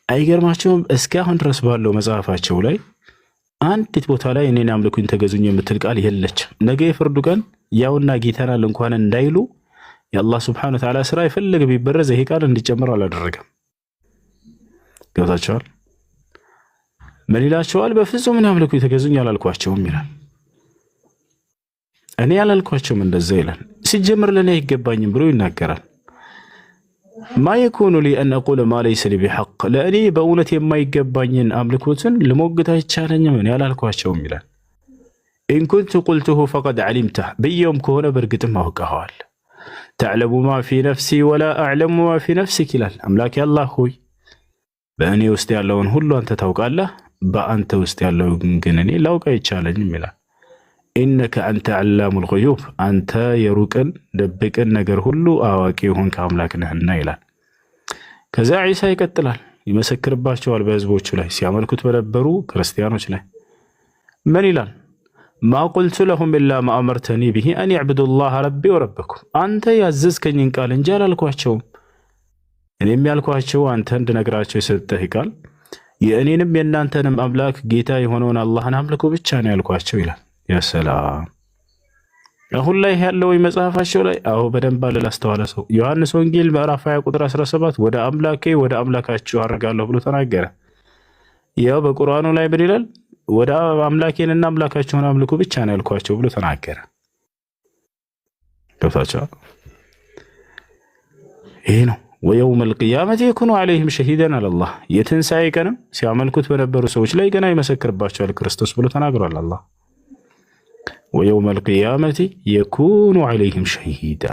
አይገርማቸውም? እስካሁን ድረስ ባለው መጽሐፋቸው ላይ አንዲት ቦታ ላይ እኔን አምልኩኝ ተገዙኝ የምትል ቃል የለችም። ነገ የፍርዱ ቀን ያውና ጌታናል እንኳን እንዳይሉ የአላህ ስብሐነሁ ወተዓላ ስራ የፈለገ ቢበረዝ ይሄ ቃል እንዲጨምር አላደረገም። ገብታቸዋል? ምን ይላቸዋል? በፍጹም እኔ አምልኩኝ ተገዙኝ አላልኳቸውም ይላል። እኔ ያላልኳቸውም እንደዛ ይላል። ሲጀምር ለኔ አይገባኝም ብሎ ይናገራል። ማ የኩኑ ሊ አን አቁለ ማ ለይሰ ሊ ቢሐቅ፣ ለእኔ በእውነት የማይገባኝን አምልኮትን ልሞግት አይቻለኝም እኔ ያላልኳቸውም ይላል። ኢን ኩንቱ ቁልቱሁ ፈቀድ ዓሊምተህ፣ ብየውም ከሆነ በእርግጥም አውቀኸዋል። ተዕለሙ ማ ፊ ነፍሲ ወላ አዕለሙ ማ ፊ ነፍሲክ ይላል። አምላኬ አላህ ሆይ በእኔ ውስጥ ያለውን ሁሉ አንተ ታውቃለህ፣ በአንተ ውስጥ ያለውን ግን እኔ ላውቅ አይቻለኝም ይላል። ኢነከ አንተ ዓላሙል ጉዩብ፣ አንተ የሩቅን ደብቅን ነገር ሁሉ አዋቂ የሆንክ አምላክ ነህና ይላል። ከዚያ ዒሳ ይቀጥላል፣ ይመሰክርባቸዋል በህዝቦቹ ላይ ሲያመልኩት በነበሩ ክርስቲያኖች ላይ ምን ይላል? ማ ቁልቱ ለሁም ኢላ ማ አመርተኒ ብሂ አን ያዕቡዱላህ ረቢ ወረበኩም፣ አንተ ያዘዝከኝን ቃል እንጂ አላልኳቸውም። እኔም ያልኳቸው አንተ እንድነግራቸው የሰጠህ ቃል የእኔንም የእናንተንም አምላክ ጌታ የሆነውን አላህን አምልኩ ብቻ ነው ያልኳቸው ይላል። ያሰላም አሁን ላይ ያለው መጽሐፋቸው ላይ አዎ በደንብ አለ አስተዋለ ሰው ዮሐንስ ወንጌል ምዕራፍ 20 ቁጥር 17 ወደ አምላኬ ወደ አምላካችሁ አርጋለሁ ብሎ ተናገረ። ያው በቁርአኑ ላይ ምን ይላል? ወደ አምላኬንና አምላካችሁን አምልኩ ብቻ ነው ያልኳቸው ብሎ ተናገረ። ገብታችኋል? ይሄ ነው ወየውመል ቂያመቲ የኩኑ ዐለይሂም ሸሂደን አላህ፣ የትንሣኤ ቀንም ሲያመልኩት በነበሩ ሰዎች ላይ ገና ይመሰክርባቸዋል ክርስቶስ ብሎ ተናግሯል አላህ። ويوم القيامة يكون عليهم شهيدا